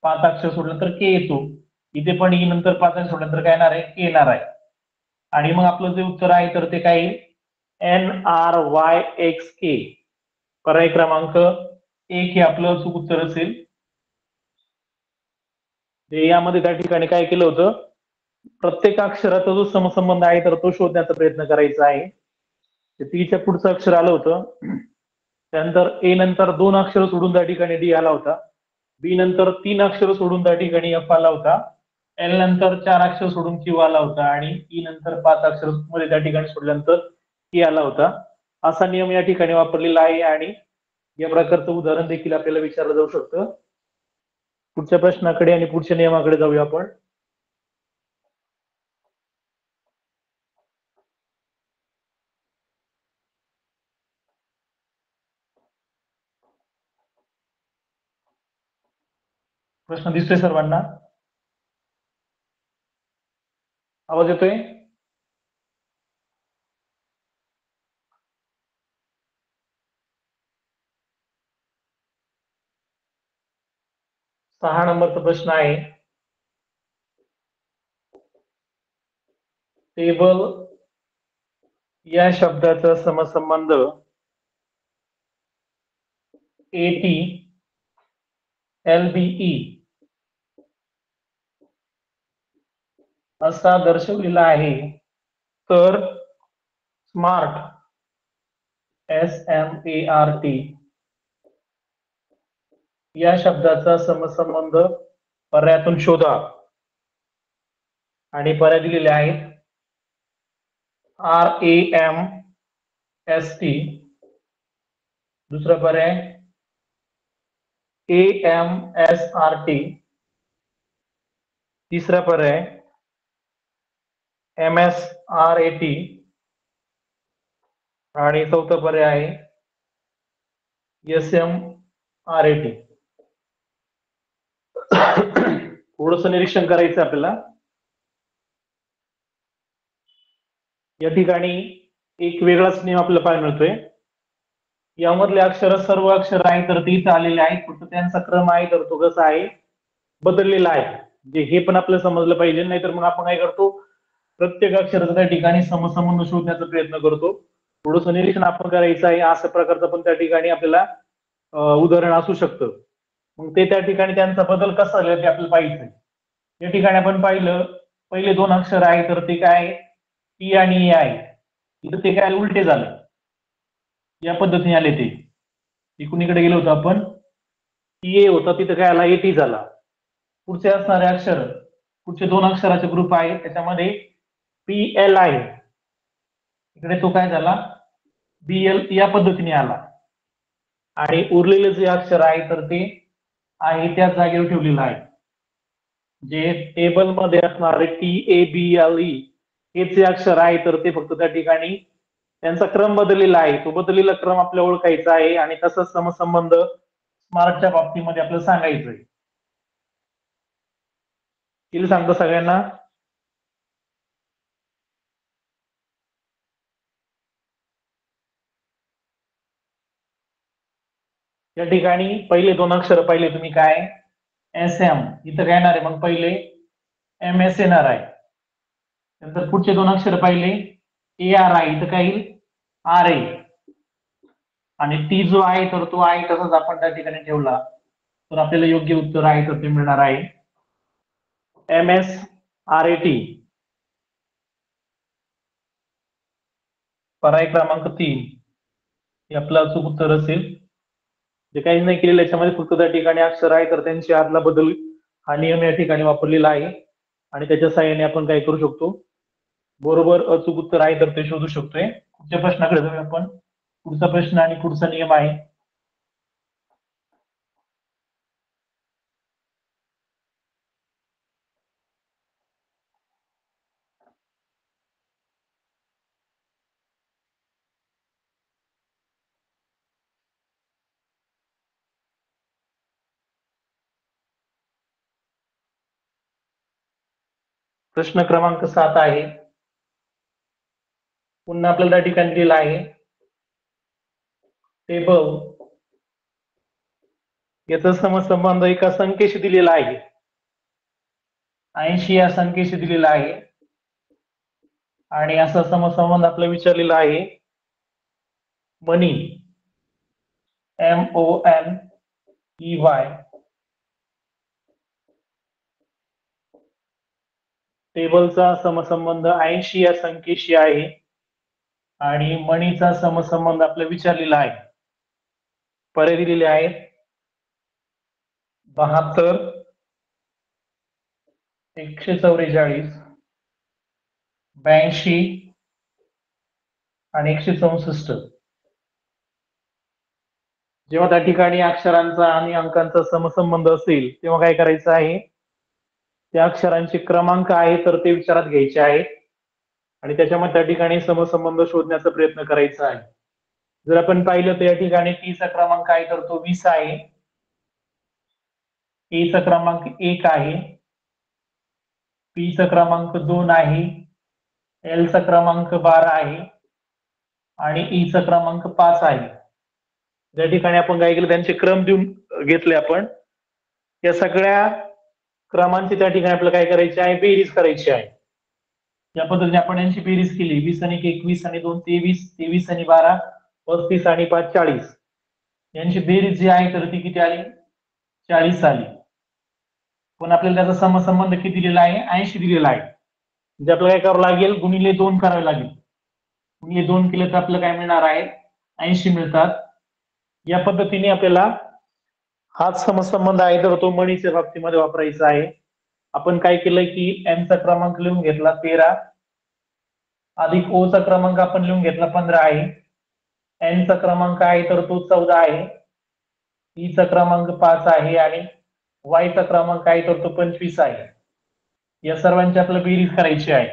5 अक्षर सोडलं तर के येतो. इथे पण ई नंतर 5 अक्षर सोडलं तर काय येणार आहे, के येणार आहे. आणि मग आपलं जे उत्तर आहे तर ते काय, NRYXK. पर्याय क्रमांक 1 हे आपलं अचूक उत्तर असेल. यामध्ये त्या ठिकाणी काय केलं होतं, प्रत्येक अक्षराचा जो समसंबंध आहे तर तो शोधण्याचा प्रयत्न करायचा आहे. टीच्या पुढचं अक्षर आलं होतं. त्यानंतर ए नंतर 2 अक्षर सोडून त्या ठिकाणी डी आला होता. बी नंतर 3 अक्षर सोडून त्या ठिकाणी एफ आला होता. एल नंतर 4 अक्षर सोडून क्यू आला होता. आणि ई नंतर 5 अक्षर मध्ये त्या ठिकाणी सोडल्यानंतर ई आला होता. असा नियम या ठिकाणी वापरलेला आहे आणि या प्रकारचं उदाहरण देखील आपल्याला विचारलं जाऊ शकतं. पुढच्या प्रश्नाकडे आणि पुढच्या नियमाकडे जाऊया आपण. प्रश्न दिसतोय सर्वांना, आवाज येतोय? 6 नंबरचा प्रश्न आहे, टेबल या शब्दाचा समसंबंध AT LBE असा दर्शवलेला आहे, तर स्मार्ट SMART या शब्दाचा समसंबंध पर्यायातून शोधा. आणि पर्याय दिलेले आहेत, RAMST, दुसरा पर्याय AMSRT, तिसरा पर्याय MSRAT आणि चौथा पर्याय आहे SMRAT. थोडंसं निरीक्षण करायचं आपल्याला. या ठिकाणी एक वेगळाच नियम आपल्याला पाहायला मिळतोय. यामधले अक्षर सर्व अक्षर आहे तर ते इथं आलेले आहेत, फक्त त्यांचा क्रम आहे तर तो कसा आहे, बदललेला आहे. म्हणजे हे पण आपल्याला समजलं पाहिजे, नाहीतर मग आपण काय करतो, प्रत्येक अक्षराचा त्या ठिकाणी समसंबंध शोधण्याचा प्रयत्न करतो. थोडंसं निरीक्षण आपण करायचं आहे. अशा प्रकारचं पण त्या ठिकाणी आपल्याला उदाहरण असू शकतं. मग ते त्या ठिकाणी त्यांचा बदल कसा झाला ते आपल्याला पाहिजे. या ठिकाणी आपण पाहिलं, पहिले 2 अक्षर आहे तर ते काय, टी आणि ए आहे. इथं ते काय उलटे झालं, या पद्धतीने आले ते. कुणीकडे गेलो होतो आपण, टी ए होता तिथं काय आला, एटी झाला. पुढचे असणारे अक्षर, पुढचे 2 अक्षराचे ग्रुप आहे, त्याच्यामध्ये PL आहे, इकडे तो काय झाला, BL या पद्धतीने आला. आणि उरलेले जे अक्षर आहे तर ते आहे त्याच जागेवर ठेवलेलं आहे. जे टेबल मध्ये असणारे TABLE हे जे अक्षर आहे तर ते फक्त त्या ठिकाणी त्यांचा क्रम बदललेला आहे. तो बदललेला क्रम आपल्याला ओळखायचा आहे आणि तसाच समसंबंध स्मार्टच्या बाबतीमध्ये आपल्याला सांगायचं आहे. तिला सांगतो सगळ्यांना. या ठिकाणी पहिले 2 अक्षर पाहिले तुम्ही काय, एस एम, इथं काय येणार आहे मग पहिले एम एस येणार आहे. नंतर पुढचे दोन अक्षर पाहिले ए आर आय, इथं काय येईल आर ए, आणि टी जो आहे तर तो आहे तसंच आपण त्या ठिकाणी ठेवला तर आपल्याला योग्य उत्तर आहे तर ते मिळणार आहे M S R A T. पर्याय क्रमांक 3 हे आपलं अचूक उत्तर असेल. जे काही नाही केलेलं याच्यामध्ये फक्त त्या ठिकाणी अक्षर आहे तर त्यांची आदला बदल हा नियम या ठिकाणी वापरलेला आहे आणि त्याच्या साहाय्याने आपण काय करू शकतो, बरोबर अचूक उत्तर आहे तर ते शोधू शकतोय. पुढच्या प्रश्नाकडे जाऊया आपण. पुढचा प्रश्न आणि पुढचा नियम आहे प्रश्न क्रमांक 7 आहे. पुन्हा आपल्याला त्या ठिकाणी दिलेला आहे टेबल, याचा समसंबंध एका संख्येशी दिलेला आहे. 80 या संख्येशी दिलेला आहे आणि असा समसंबंध आपल्याला विचारलेला आहे मनी, MONEY, टेबलचा समसंबंध 80 या संख्येशी आहे आणि मनीचा समसंबंध आपल्याला विचारलेला आहे. पर्याय दिलेले आहेत 72, 144, 82 आणि 164. जेव्हा त्या ठिकाणी अक्षरांचा आणि अंकांचा समसंबंध असेल तेव्हा काय करायचं आहे, त्या अक्षरांचे क्रमांक आहे तर ते विचारात घ्यायचे आहेत आणि त्याच्यामध्ये त्या ठिकाणी समसंबंध शोधण्याचा प्रयत्न करायचा आहे. जर आपण पाहिलं तर या ठिकाणी टी चा क्रमांक आहे तर तो 20 आहे, ए चा क्रमांक 1 आहे, पी चा क्रमांक 2 आहे, एल चा क्रमांक 12 आहे आणि ई चा क्रमांक 5 आहे. ज्या ठिकाणी आपण काय केलं त्यांचे क्रम देऊन घेतले आपण, या सगळ्या क्रमांची त्या ठिकाणी आपल्याला काय करायचे आहे, बेरीज करायची आहे. या पद्धतीने आपण यांची बेरीज केली 20 आणि 21 आणि 2 23, 23 आणि 12 35 आणि 5 40. यांची बेरीज जी आहे तर ती किती आली, 40 आली. पण आपल्याला त्याचा समसंबंध किती दिलेला आहे, 80 दिलेला आहे. म्हणजे आपल्याला काय करावं लागेल, गुणिले 2 करावे लागेल. गुणिले 2 केले तर आपल्याला काय मिळणार आहे, 80 मिळतात. या पद्धतीने आपल्याला हाच समसंबंध आहे तर तो मनीच्या बाबतीमध्ये वापरायचा आहे. आपण काय केलंय की एम चा क्रमांक लिहून घेतला 13, अधिक ओ चा क्रमांक आपण लिहून घेतला 15 आहे, एन चा क्रमांक आहे तर तो 14 आहे, ई चा क्रमांक 5 आहे आणि वाय चा क्रमांक आहे तर तो 25 आहे. या सर्वांची आपल्याला बेरीज करायची आहे.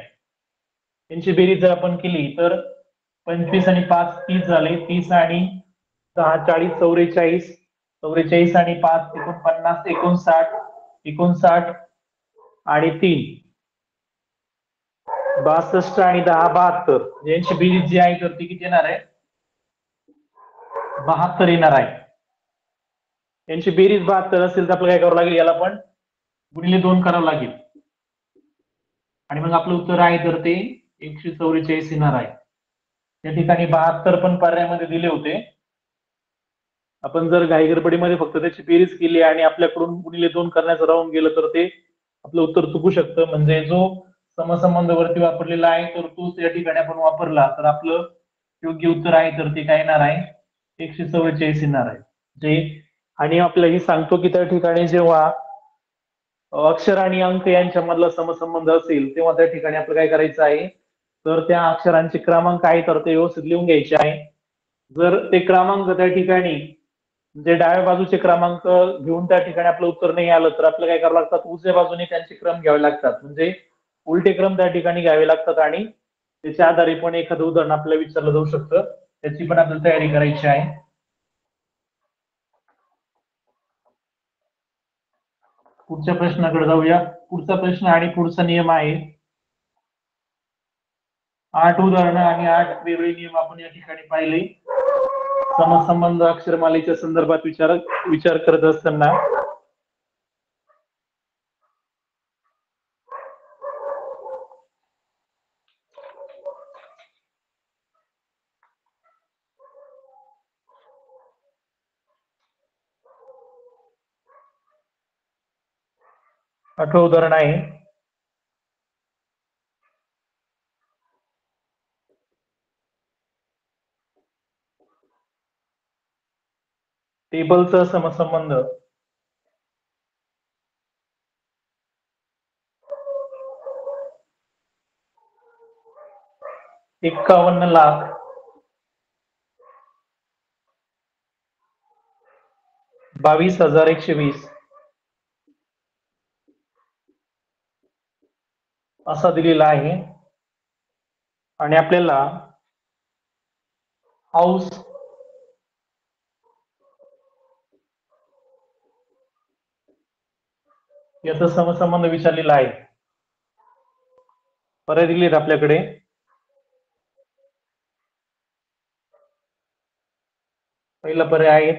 यांची बेरीज जर आपण केली तर 25 आणि 5 30 झाले, 30 आणि 10 40, 44, 44 आणि 5 49, 59, 59 आणि 3 62 आणि 10 72. यांची बेरीज जी आहे तर ती किती येणार आहे, 72 येणार आहे. यांची बेरीज 72 असेल तर आपल्याला काय करावं लागेल, याला पण गुणिले 2 करावं लागेल आणि मग आपलं उत्तर आहे तर ते 144 येणार आहे. या ठिकाणी 72 पण पर्यायामध्ये दिले होते. आपण जर घाई गडबडीमध्ये फक्त त्याची बेरीज केली आणि आपल्याकडून गुणिले 2 करण्याचं राहून गेलं तर ते आपलं उत्तर चुकू शकतं. म्हणजे जो समसंबंध वरती वापरलेला आहे तर तोच या ठिकाणी आपण वापरला तर आपलं योग्य उत्तर आहे तर ते काय येणार आहे, 144 येणार आहे. जे आणि आपल्याला सांगतो की त्या ठिकाणी जेव्हा अक्षर आणि अंक यांच्यामधला समसंबंध असेल तेव्हा त्या ठिकाणी आपलं काय करायचं आहे, तर त्या अक्षरांचे क्रमांक आहे तर ते व्यवस्थित लिहून घ्यायचे आहे. जर ते क्रमांक त्या ठिकाणी म्हणजे डाव्या बाजूचे क्रमांक घेऊन त्या ठिकाणी आपलं उत्तर नाही आलं तर आपल्याला काय करावं लागतात, उजव्या बाजूने त्यांचे क्रम घ्यावे लागतात. म्हणजे उलटे क्रम त्या ठिकाणी घ्यावे लागतात आणि त्याच्या आधारे पण एखादं उदाहरण आपल्याला विचारलं जाऊ शकतं. त्याची पण आपल्याला तयारी करायची आहे. पुढच्या प्रश्नाकडे जाऊया. पुढचा प्रश्न आणि पुढचा नियम आहे 8 उदाहरणं आणि 8 वेगळे नियम आपण या ठिकाणी पाहिले. समसंबंध अक्षरमालेच्या संदर्भात विचार करत असताना 8वं उदाहरण आहे टेबलचा समसंबंध 51,22,120 असा दिलेला आहे आणि आपल्याला हाऊस याचा समसंबंध विचारलेला आहे. पर्याय दिलेत आपल्याकडे. पहिला पर्याय आहे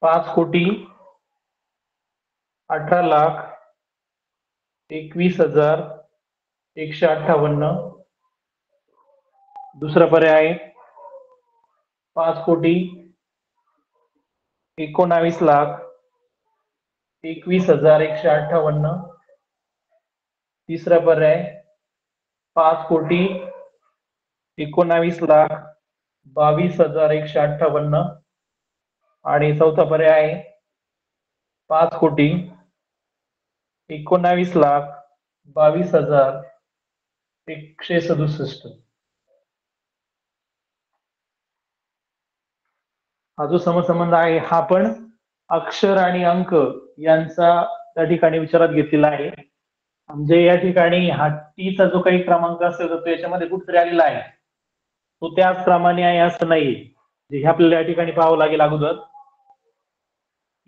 5,18,21,158. दुसरा पर्याय आहे 5,19,21,158. तिसरा पर्याय 5,19,22,158. आणि चौथा पर्याय आहे 5,19,22,167. हा जो समसंबंध आहे हा पण अक्षर आणि अंक यांचा त्या ठिकाणी विचारात घेतलेला आहे. म्हणजे या ठिकाणी हा टीचा जो काही क्रमांक असेल तर तो याच्यामध्ये कुठेतरी आलेला आहे, तो त्याच क्रमाने आहे असं नाही. हे आपल्याला या ठिकाणी पाहावं लागेल अगोदर.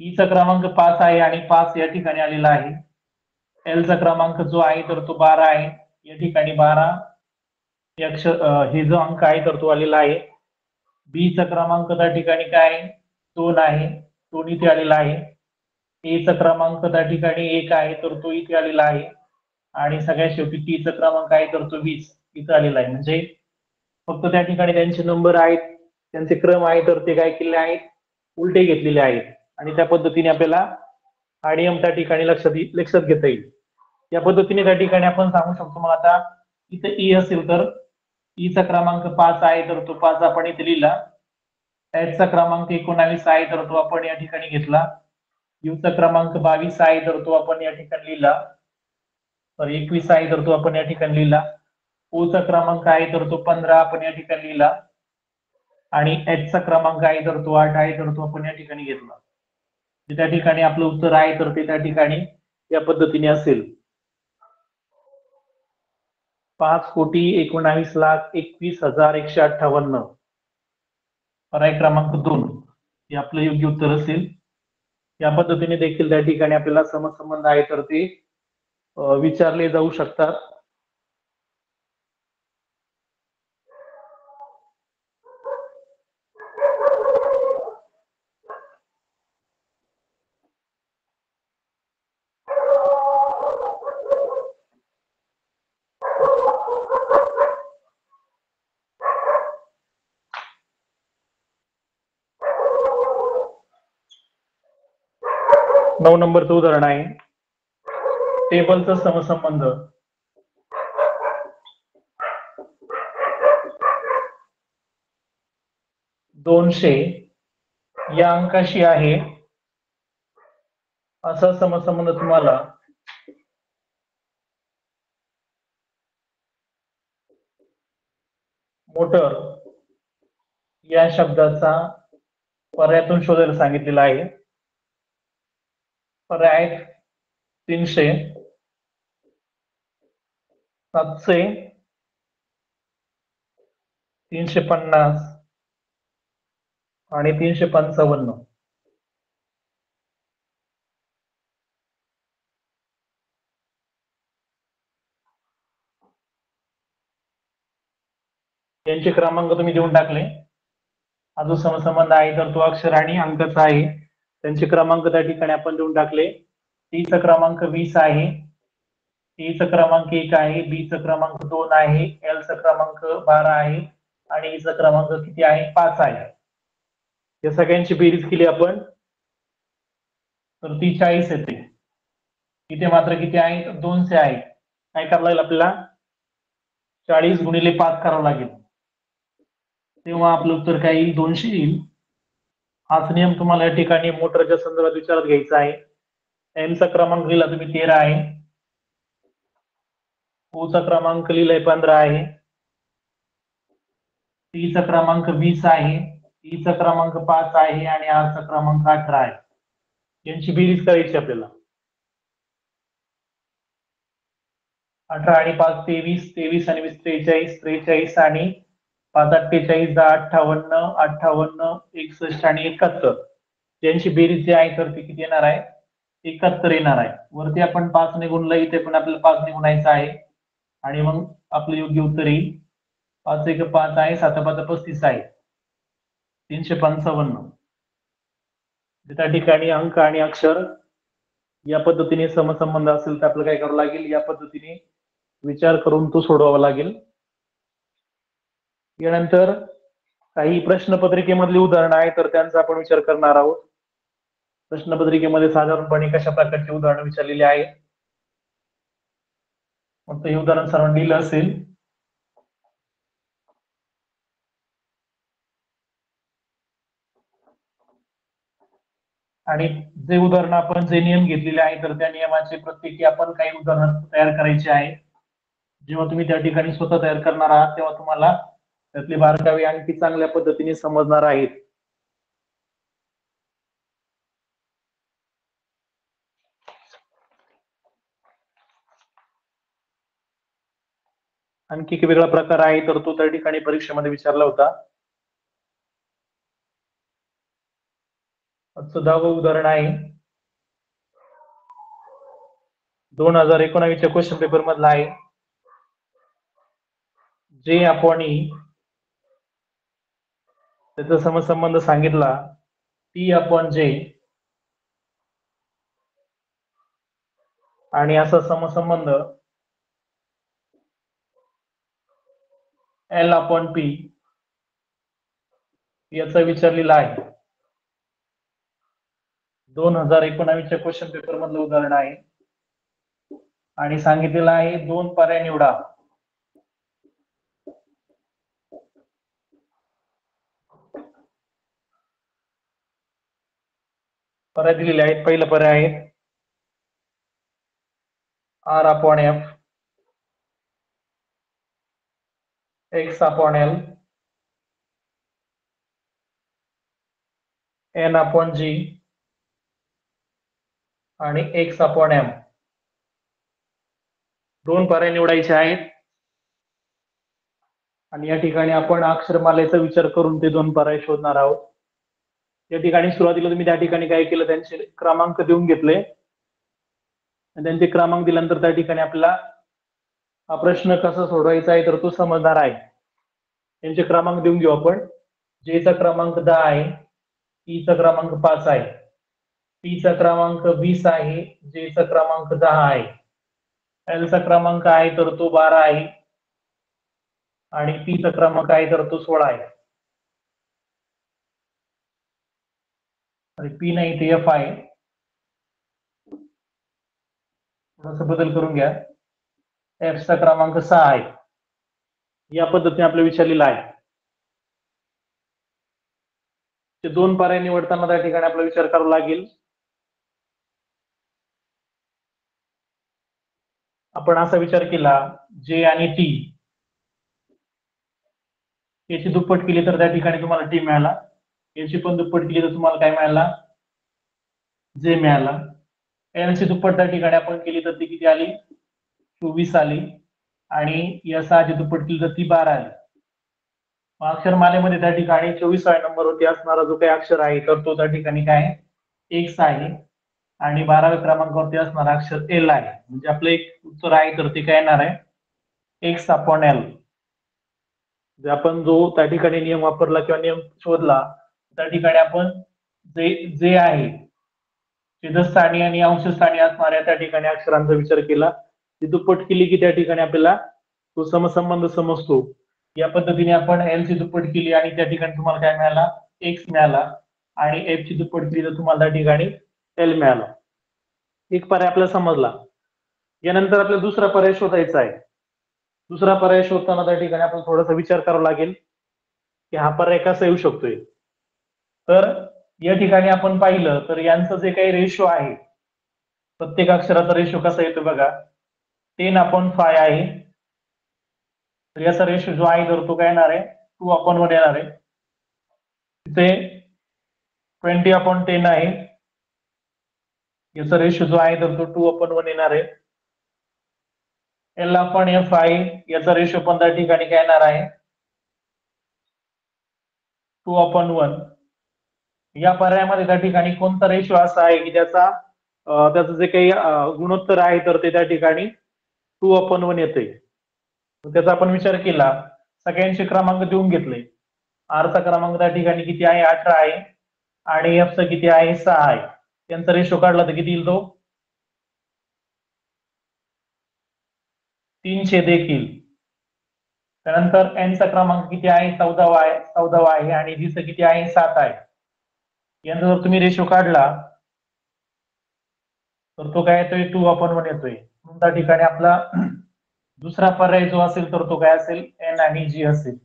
ईचा क्रमांक 5 आहे आणि 5 या ठिकाणी आलेला आहे. एलचा क्रमांक जो आहे तर तो 12 आहे, या ठिकाणी 12 हे जो अंक आहे तर तो आलेला आहे. बीचा क्रमांक त्या ठिकाणी काय आहे 2 आहे, तो इथे आलेला आहे. एचा क्रमांक त्या ठिकाणी 1 आहे तर तो इथे आलेला आहे. आणि सगळ्यात शेवटी टीचा क्रमांक आहे तर तो 20 इथे आलेला आहे. म्हणजे फक्त त्या ठिकाणी त्यांचे नंबर आहेत, त्यांचे क्रम आहे तर ते काय केले आहेत, उलटे घेतलेले आहेत. आणि त्या पद्धतीने आपल्याला हा नियम त्या ठिकाणी लक्षात घेता येईल. या पद्धतीने त्या ठिकाणी आपण सांगू शकतो. मग आता इथे ई असेल तर ईचा क्रमांक 5 आहे तर तो 5 आपण इथे लिहिला. एचचा क्रमांक 19 आहे तर तो आपण या ठिकाणी घेतला. यूचा क्रमांक 22 आहे तर तो आपण या ठिकाणी लिहिला. तर 21 आहे तर तो आपण या ठिकाणी लिहिला. ओचा क्रमांक आहे तर तो 15 आपण या ठिकाणी लिहिला. आणि एचचा क्रमांक आहे तर तो 8 आहे तर तो आपण या ठिकाणी घेतला. त्या ठिकाणी आपलं उत्तर आहे तर ते त्या ठिकाणी या पद्धतीने असेल 5,19,21,158. पर्याय क्रमांक 2 हे आपलं योग्य उत्तर असेल. या पद्धतीने देखील त्या ठिकाणी आपल्याला समसंबंध आहे तर ते विचारले जाऊ शकतात. नऊ नंबरचं उदाहरण आहे टेबलचा समसंबंध 200 या अंकाशी आहे असा समसंबंध तुम्हाला मोटर या शब्दाचा पर्यायातून शोधायला सांगितलेला आहे. पर्याय 300, 700, 350 आणि 355. यांचे क्रमांक तुम्ही देऊन टाकले. हा जो समसंबंध आहे तर तो अक्षर आणि अंकाचा आहे. त्यांचे क्रमांक त्या ठिकाणी आपण देऊन टाकले. टीचा क्रमांक 20 आहे, टीचा क्रमांक 1 आहे, बीचा क्रमांक 2 आहे, एलचा क्रमांक 12 आहे आणि ईचा क्रमांक किती आहे 5 आहे. या सगळ्यांची बेरीज केली आपण तर ती 40 येते. इथे मात्र किती आहे? 200 आहे. काय करावं लागेल आपल्याला? 40 गुणिले 5 करावं लागेल, तेव्हा आपलं उत्तर काय येईल? 200 येईल. हाच नियम तुम्हाला या ठिकाणी मोटरच्या संदर्भात विचारात घ्यायचा आहे. एम चा क्रमांक लिहिला तुम्ही 13 आहे, ओ चा क्रमांक लिहिलाय 15 आहे, टी चा क्रमांक 20 आहे, ई चा क्रमांक 5 आहे आणि आर चा क्रमांक 18 आहे. यांची बेरीज करायची आपल्याला. 18 आणि 5 23, 23 आणि 20 43, 43 आणि 5 48, 10 58, 58 61 आणि 71. यांची बेरीज जी आहे तर ती किती येणार आहे? 71 येणार आहे. वरती आपण 5 ने गुणलं, इथे पण आपल्याला 5 ने गुणायचं आहे आणि मग आपलं योग्य उत्तर येईल. 5 1 5 आहे, 7 5 35 आहे, 355. त्या ठिकाणी अंक आणि अक्षर या पद्धतीने समसंबंध असेल तर आपल्याला काय करावं लागेल? या पद्धतीने विचार करून तो सोडवावा लागेल. यानंतर काही प्रश्नपत्रिकेमधली उदाहरणं आहे तर त्यांचा आपण विचार करणार आहोत. प्रश्नपत्रिकेमध्ये साधारणपणे कशा प्रकारची उदाहरणं विचारलेली आहेत? मग हे उदाहरण सर्वांनी लिहिलं असेल. आणि जे उदाहरण आपण जे नियम घेतलेले आहे तर त्या नियमाचे प्रत्येकी आपण काही उदाहरण तयार करायचे आहे. जेव्हा तुम्ही त्या ठिकाणी स्वतः तयार करणार आहात तेव्हा तुम्हाला त्यातले बारकावे आणखी चांगल्या पद्धतीने समजणार आहेत. आणखी एक वेगळा प्रकार आहे तर तो त्या ठिकाणी परीक्षेमध्ये विचारला होता. 10वं उदाहरण आहे 2019च्या क्वेश्चन पेपर मधला आहे. जे आपण त्याचा समसंबंध सांगितला टी अपॉन जे आणि असा समसंबंध एल अपॉन पी याचा विचारलेला आहे. 2019च्या क्वेश्चन पेपर मधलं उदाहरण आहे आणि सांगितलेलं आहे 2 पर्याय निवडा. पर्याय दिलेले आहेत. पहिला पर्याय आहे R upon F, X upon L, N upon G आणि एक्स अपॉन एम. 2 पर्याय निवडायचे आहेत आणि या ठिकाणी आपण अक्षरमालेचा विचार करून ते 2 पर्याय शोधणार आहोत. या ठिकाणी सुरुवातीला तुम्ही त्या ठिकाणी काय केलं? त्यांचे क्रमांक देऊन घेतले आणि त्यांचे क्रमांक दिल्यानंतर त्या ठिकाणी आपल्याला हा प्रश्न कसा सोडवायचा आहे तर तो समजणार आहे. त्यांचे क्रमांक देऊन घेऊ आपण. जे चा क्रमांक 10 आहे, ई चा क्रमांक 5 आहे, टी चा क्रमांक 20 आहे, जे चा क्रमांक 10 आहे, एल चा क्रमांक आहे तर तो 12 आहे आणि पी चा क्रमांक आहे तर तो 16 आहे. आणि पी नाही ते एफ आहे. थोडासा बदल करून घ्या. एफ चा क्रमांक 6 आहे. या पद्धतीने आपल्याला विचारलेलं आहे. ते 2 पर्याय निवडताना त्या ठिकाणी आपला विचार करावा लागेल. आपण असा विचार केला जे आणि टी याची दुप्पट केली तर त्या ठिकाणी तुम्हाला टी मिळाला. याची पण दुप्पट केली तर तुम्हाला काय मिळाला? जे मिळाला. एन ची दुप्पट त्या ठिकाणी आपण केली तर ती किती आली? 24 आली आणि या 6 ची दुप्पट केली तर ती 12 आली. अक्षरमालेमध्ये त्या ठिकाणी 24व्या नंबरवरती असणारा जो काही अक्षर आहे तर तो त्या ठिकाणी काय? एक्स आहे आणि 12व्या क्रमांकावरती असणारा अक्षर एल आहे. म्हणजे आपलं एक उत्तर आहे तर ते काय येणार आहे? X upon L. आपण जो त्या ठिकाणी नियम वापरला किंवा नियम शोधला त्या ठिकाणी आपण जे आहे छेदस्थानी आणि अंशस्थानी असणाऱ्या त्या ठिकाणी अक्षरांचा विचार केला. ती दुप्पट केली की त्या ठिकाणी आपल्याला तो समसंबंध समजतो. या पद्धतीने आपण एल ची दुप्पट केली आणि त्या ठिकाणी तुम्हाला काय मिळाला? एक्स मिळाला आणि एफ ची दुप्पट केली तर तुम्हाला त्या ठिकाणी एल मिळाला. एक पर्याय आपल्याला समजला. यानंतर आपल्याला दुसरा पर्याय शोधायचा आहे. दुसरा पर्याय शोधताना त्या ठिकाणी आपल्याला थोडासा विचार करावा लागेल की हा पर्याय कसा येऊ शकतोय. तर या ठिकाणी आपण पाहिलं तर यांचं जे काही रेशो आहे, प्रत्येक अक्षराचा रेशो कसा येतो बघा, 10/5 आहे. तर याचा रेशो जो आहे तर तो काय येणार आहे, 2/1 येणार आहे. तिथे 20/10 आहे. याचा रेशो जो आहे तर तो 2/1 येणार आहे. L/F आहे, याचा रेशो पण त्या ठिकाणी काय येणार आहे, 2/1. या पर्यायामध्ये त्या ठिकाणी कोणता रेशो असा आहे की त्याचं जे काही गुणोत्तर आहे तर ते त्या ठिकाणी 2/1 येते. त्याचा आपण विचार केला, सगळ्यांचे क्रमांक देऊन घेतले. R चा क्रमांक त्या ठिकाणी किती आहे, 18 आहे, आणि F चा किती आहे, 6 आहे. त्यांचा रेशो काढला तर किती येईल, तो 3 देखील. त्यानंतर N चा क्रमांक किती आहे, 14 आहे, आणि G चा किती आहे, 7 आहे. यांचा जर तुम्ही रेशो काढला तर तो काय येतोय, 2/1 येतोय. म्हणून त्या ठिकाणी आपला दुसरा पर्याय जो असेल तर तो काय असेल, N आणि G असेल.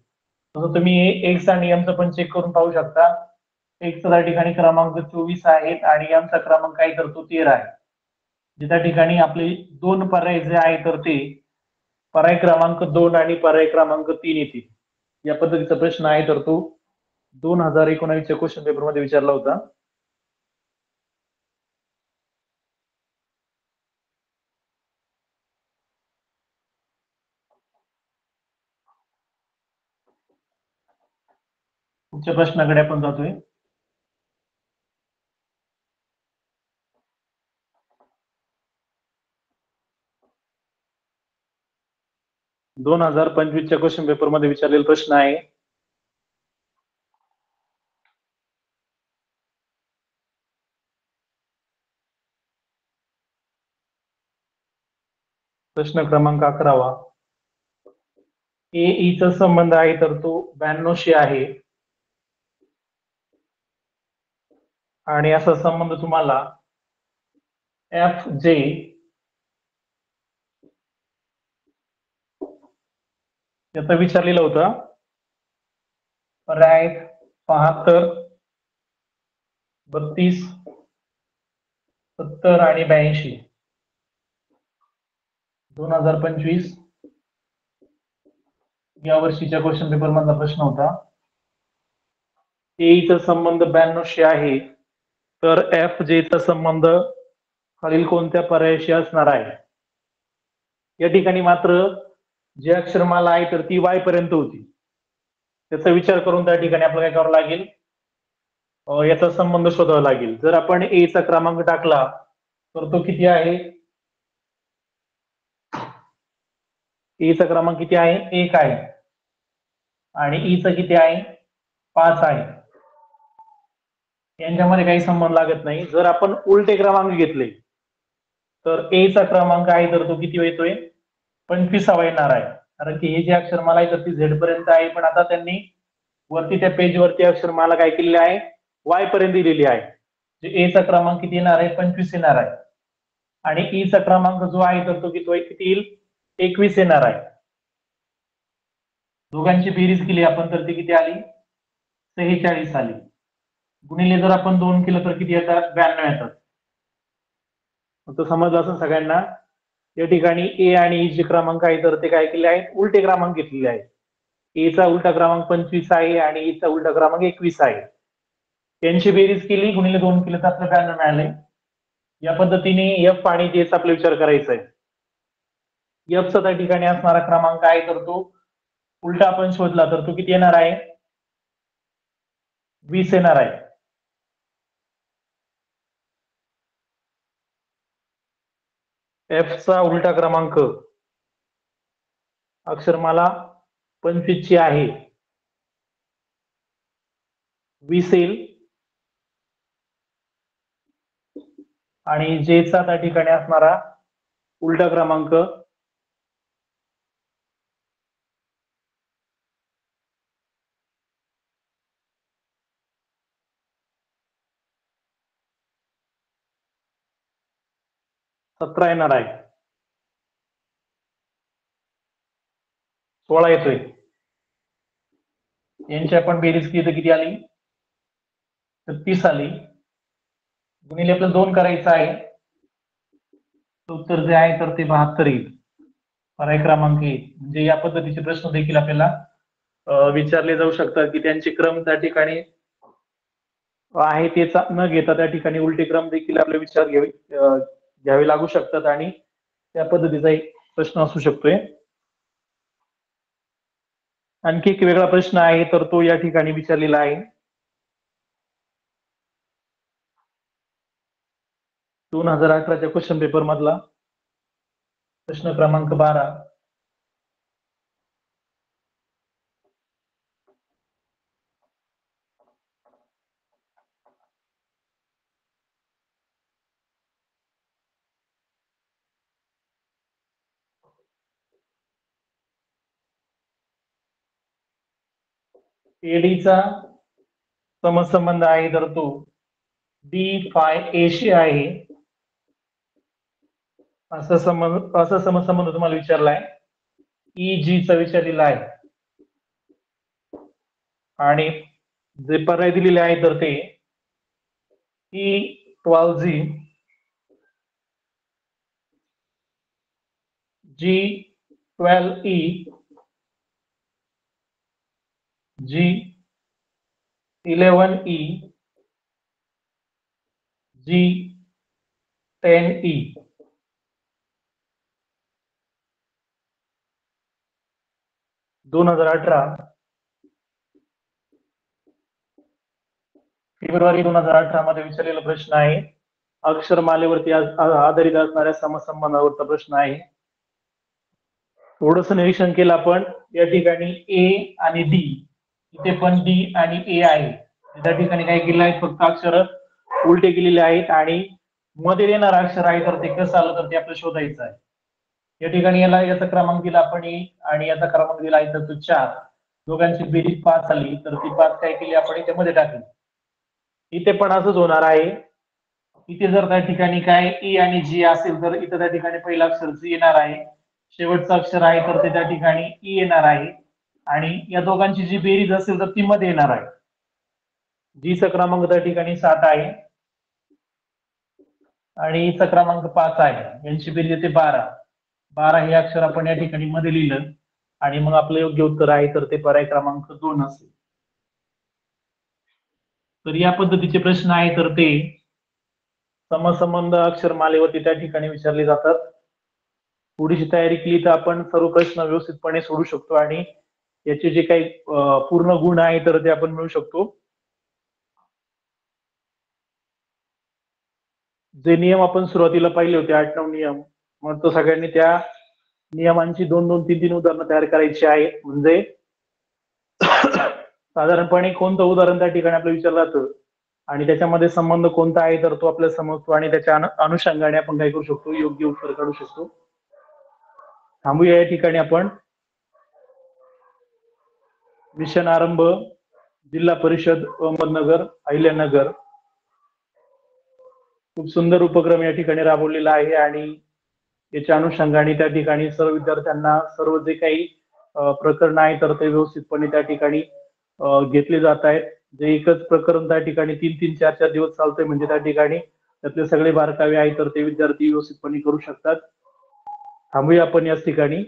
तसं तुम्ही X आणि M चं पण चेक करून पाहू शकता. X चा त्या ठिकाणी क्रमांक 24 आहे आणि M चा क्रमांक काय तर तो 13 आहे. त्या ठिकाणी आपले दोन पर्याय जे आहे तर ते पर्याय क्रमांक 2 आणि पर्याय क्रमांक 3 येतील. या पद्धतीचा प्रश्न आहे तर तो 2019च्या क्वेश्चन पेपर मध्ये विचारला होता. पुढच्या प्रश्नाकडे आपण जातोय. - 2025च्या क्वेश्चन पेपर मध्ये विचारलेला प्रश्न आहे. प्रश्न क्रमांक 11वा. AE चा संबंध आहे तर तो 92शी आहे, आणि असा संबंध तुम्हाला FJ याचा विचारलेला होता. पर्याय 72, 32, 70 आणि 82. 2025 या वर्षीच्या क्वेश्चन पेपर मधला प्रश्न होता. AE चा संबंध 92शी आहे तर FJ चा संबंध खालील कोणत्या पर्यायाशी असणार आहे. या ठिकाणी मात्र जी अक्षरमाला आहे तर ती Y पर्यंत होती. त्याचा विचार करून त्या ठिकाणी आपल्याला काय करावं लागेल, याचा संबंध शोधावा लागेल. जर आपण A चा क्रमांक टाकला तर तो किती आहे, A चा क्रमांक किती आहे, 1 आहे, आणि E चा किती आहे, 5 आहे. यांच्यामध्ये काही संबंध लागत नाही. जर आपण उलटे क्रमांक घेतले तर A चा क्रमांक आहे तर तो किती येतोय, 25वा येणार आहे. कारण की हे जे अक्षरमाला आहे तर ती Z पर्यंत आहे, पण आता त्यांनी वरती त्या पेज वरती अक्षरमाला काय केलेली आहे, Y पर्यंत दिलेली आहे. A चा क्रमांक किती येणार आहे, 25 येणार आहे, आणि E चा क्रमांक जो आहे तर तो किती येईल, 21 येणार आहे. दोघांची बेरीज केली आपण तर ती किती आली, 46 आली. गुणिले जर आपण 2 केलं तर किती येतात, 92 येतात. तो समजलं असेल सगळ्यांना. या ठिकाणी A आणि E चे क्रमांक आहे तर ते काय केले आहेत, उलटे क्रमांक घेतलेले आहेत. A चा उलटा क्रमांक 25 आहे आणि E चा उलटा क्रमांक 21 आहे. त्यांची बेरीज केली, गुणिले 2 केलं तर आपल्याला 92 मिळाले. या पद्धतीने F आणि J चा आपला विचार करायचा आहे. F चा त्या ठिकाणी असणारा क्रमांक आहे तर तो उलटा आपण शोधला तर तो किती येणार आहे, 20 येणार आहे. F चा उलटा क्रमांक अक्षरमाला 25 ची आहे, 20 येईल, आणि J चा त्या ठिकाणी असणारा उलटा क्रमांक 17 येणार आहे. 16 येतोय. यांची आपण बेरीज केली तर किती आली? तर 30 आली. गुणिले आपल्याला 2 करायचं आहे. उत्तर जे आहे तर ते 72 येईल. पर्याय क्रमांक 1. म्हणजे या पद्धतीचे प्रश्न देखील आपल्याला विचारले जाऊ शकतात की त्यांचे क्रम त्या ठिकाणी आहे तेचा न घेता त्या ठिकाणी उलटे क्रम देखील आपले विचार घ्यावे लागू शकतात आणि त्या पद्धतीचा एक प्रश्न असू शकतोय. आणखी एक वेगळा प्रश्न आहे तर तो या ठिकाणी विचारलेला आहे. 2018च्या क्वेश्चन पेपर मधला प्रश्न क्रमांक 12. एडीचा समसंबंध आहे तर तो डी फाय ए शी आहे. असा समसंबंध तुम्हाला विचारलाय. ई जी चा विचारलेला आहे आणि जे पर्याय दिलेले आहे तर ते E12G, G12E, G11E, G10E. February 2018 मध्ये विचारलेला प्रश्न आहे. अक्षरमालेवरती आधारित असणाऱ्या समसंबंधावरचा प्रश्न आहे. थोडस निरीक्षण केलं आपण या ठिकाणी ए आणि डी, इथे पण डी आणि ए आहे. त्या ठिकाणी काय केलं आहे, फक्त अक्षर उलटे केलेले आहेत आणि मध्ये येणार अक्षर आहे तर ते कसं आलं तर ते आपल्याला शोधायचं आहे. या ठिकाणी याचा क्रमांक दिला आपण 1 आणि याचा क्रमांक दिला आहे तर तो 4. दोघांची बेरीज 5 आली तर ती 5 काय केली आपण इथे मध्ये टाकली. इथे पण असंच होणार आहे. इथे जर त्या ठिकाणी काय ई आणि जी असेल तर इथे त्या ठिकाणी पहिला अक्षर जी येणार आहे. शेवटचं अक्षर आहे तर ते त्या ठिकाणी ई येणार आहे आणि या दोघांची जी बेरीज असेल तर ती मध्ये येणार आहे. जी चा क्रमांक त्या ठिकाणी 7 आहे आणि ईचा क्रमांक 5 आहे. यांची बेरीज येते 12. 12 हे अक्षर आपण या ठिकाणी मध्ये लिहिलं आणि मग आपलं योग्य उत्तर आहे तर ते पर्याय क्रमांक 2 असेल. तर या पद्धतीचे प्रश्न आहे तर ते समसंबंध अक्षरमालेवरती त्या ठिकाणी विचारले जातात. थोडीशी तयारी केली तर आपण सर्व प्रश्न व्यवस्थितपणे सोडू शकतो आणि याचे जे काही पूर्ण गुण आहे तर ते आपण मिळू शकतो. जे नियम आपण सुरुवातीला पाहिले होते 8-9 नियम, मग तो सगळ्यांनी त्या नियमांची 2-2, 3-3 उदाहरणं तयार करायची आहेत. म्हणजे साधारणपणे कोणतं उदाहरण त्या ठिकाणी आपल्याला विचारलं जातं आणि त्याच्यामध्ये संबंध कोणता आहे तर तो आपल्याला समजतो आणि त्याच्या अनुषंगाने आपण काय करू शकतो, योग्य उत्तर काढू शकतो. थांबूया या ठिकाणी आपण. मिशन आरंभ जिल्हा परिषद अहमदनगर अहिल्यानगर खूप सुंदर उपक्रम या ठिकाणी राबवलेला आहे आणि याच्या अनुषंगाने त्या ठिकाणी सर्व विद्यार्थ्यांना सर्व जे काही प्रकरण आहे तर ते व्यवस्थितपणे त्या ठिकाणी घेतले जात आहेत. जे एकच प्रकरण त्या ठिकाणी 3-3, 4-4 दिवस चालतंय म्हणजे त्या ठिकाणी त्यातले सगळे बारकावे आहे तर ते विद्यार्थी व्यवस्थितपणे करू शकतात. थांबूया आपण याच ठिकाणी.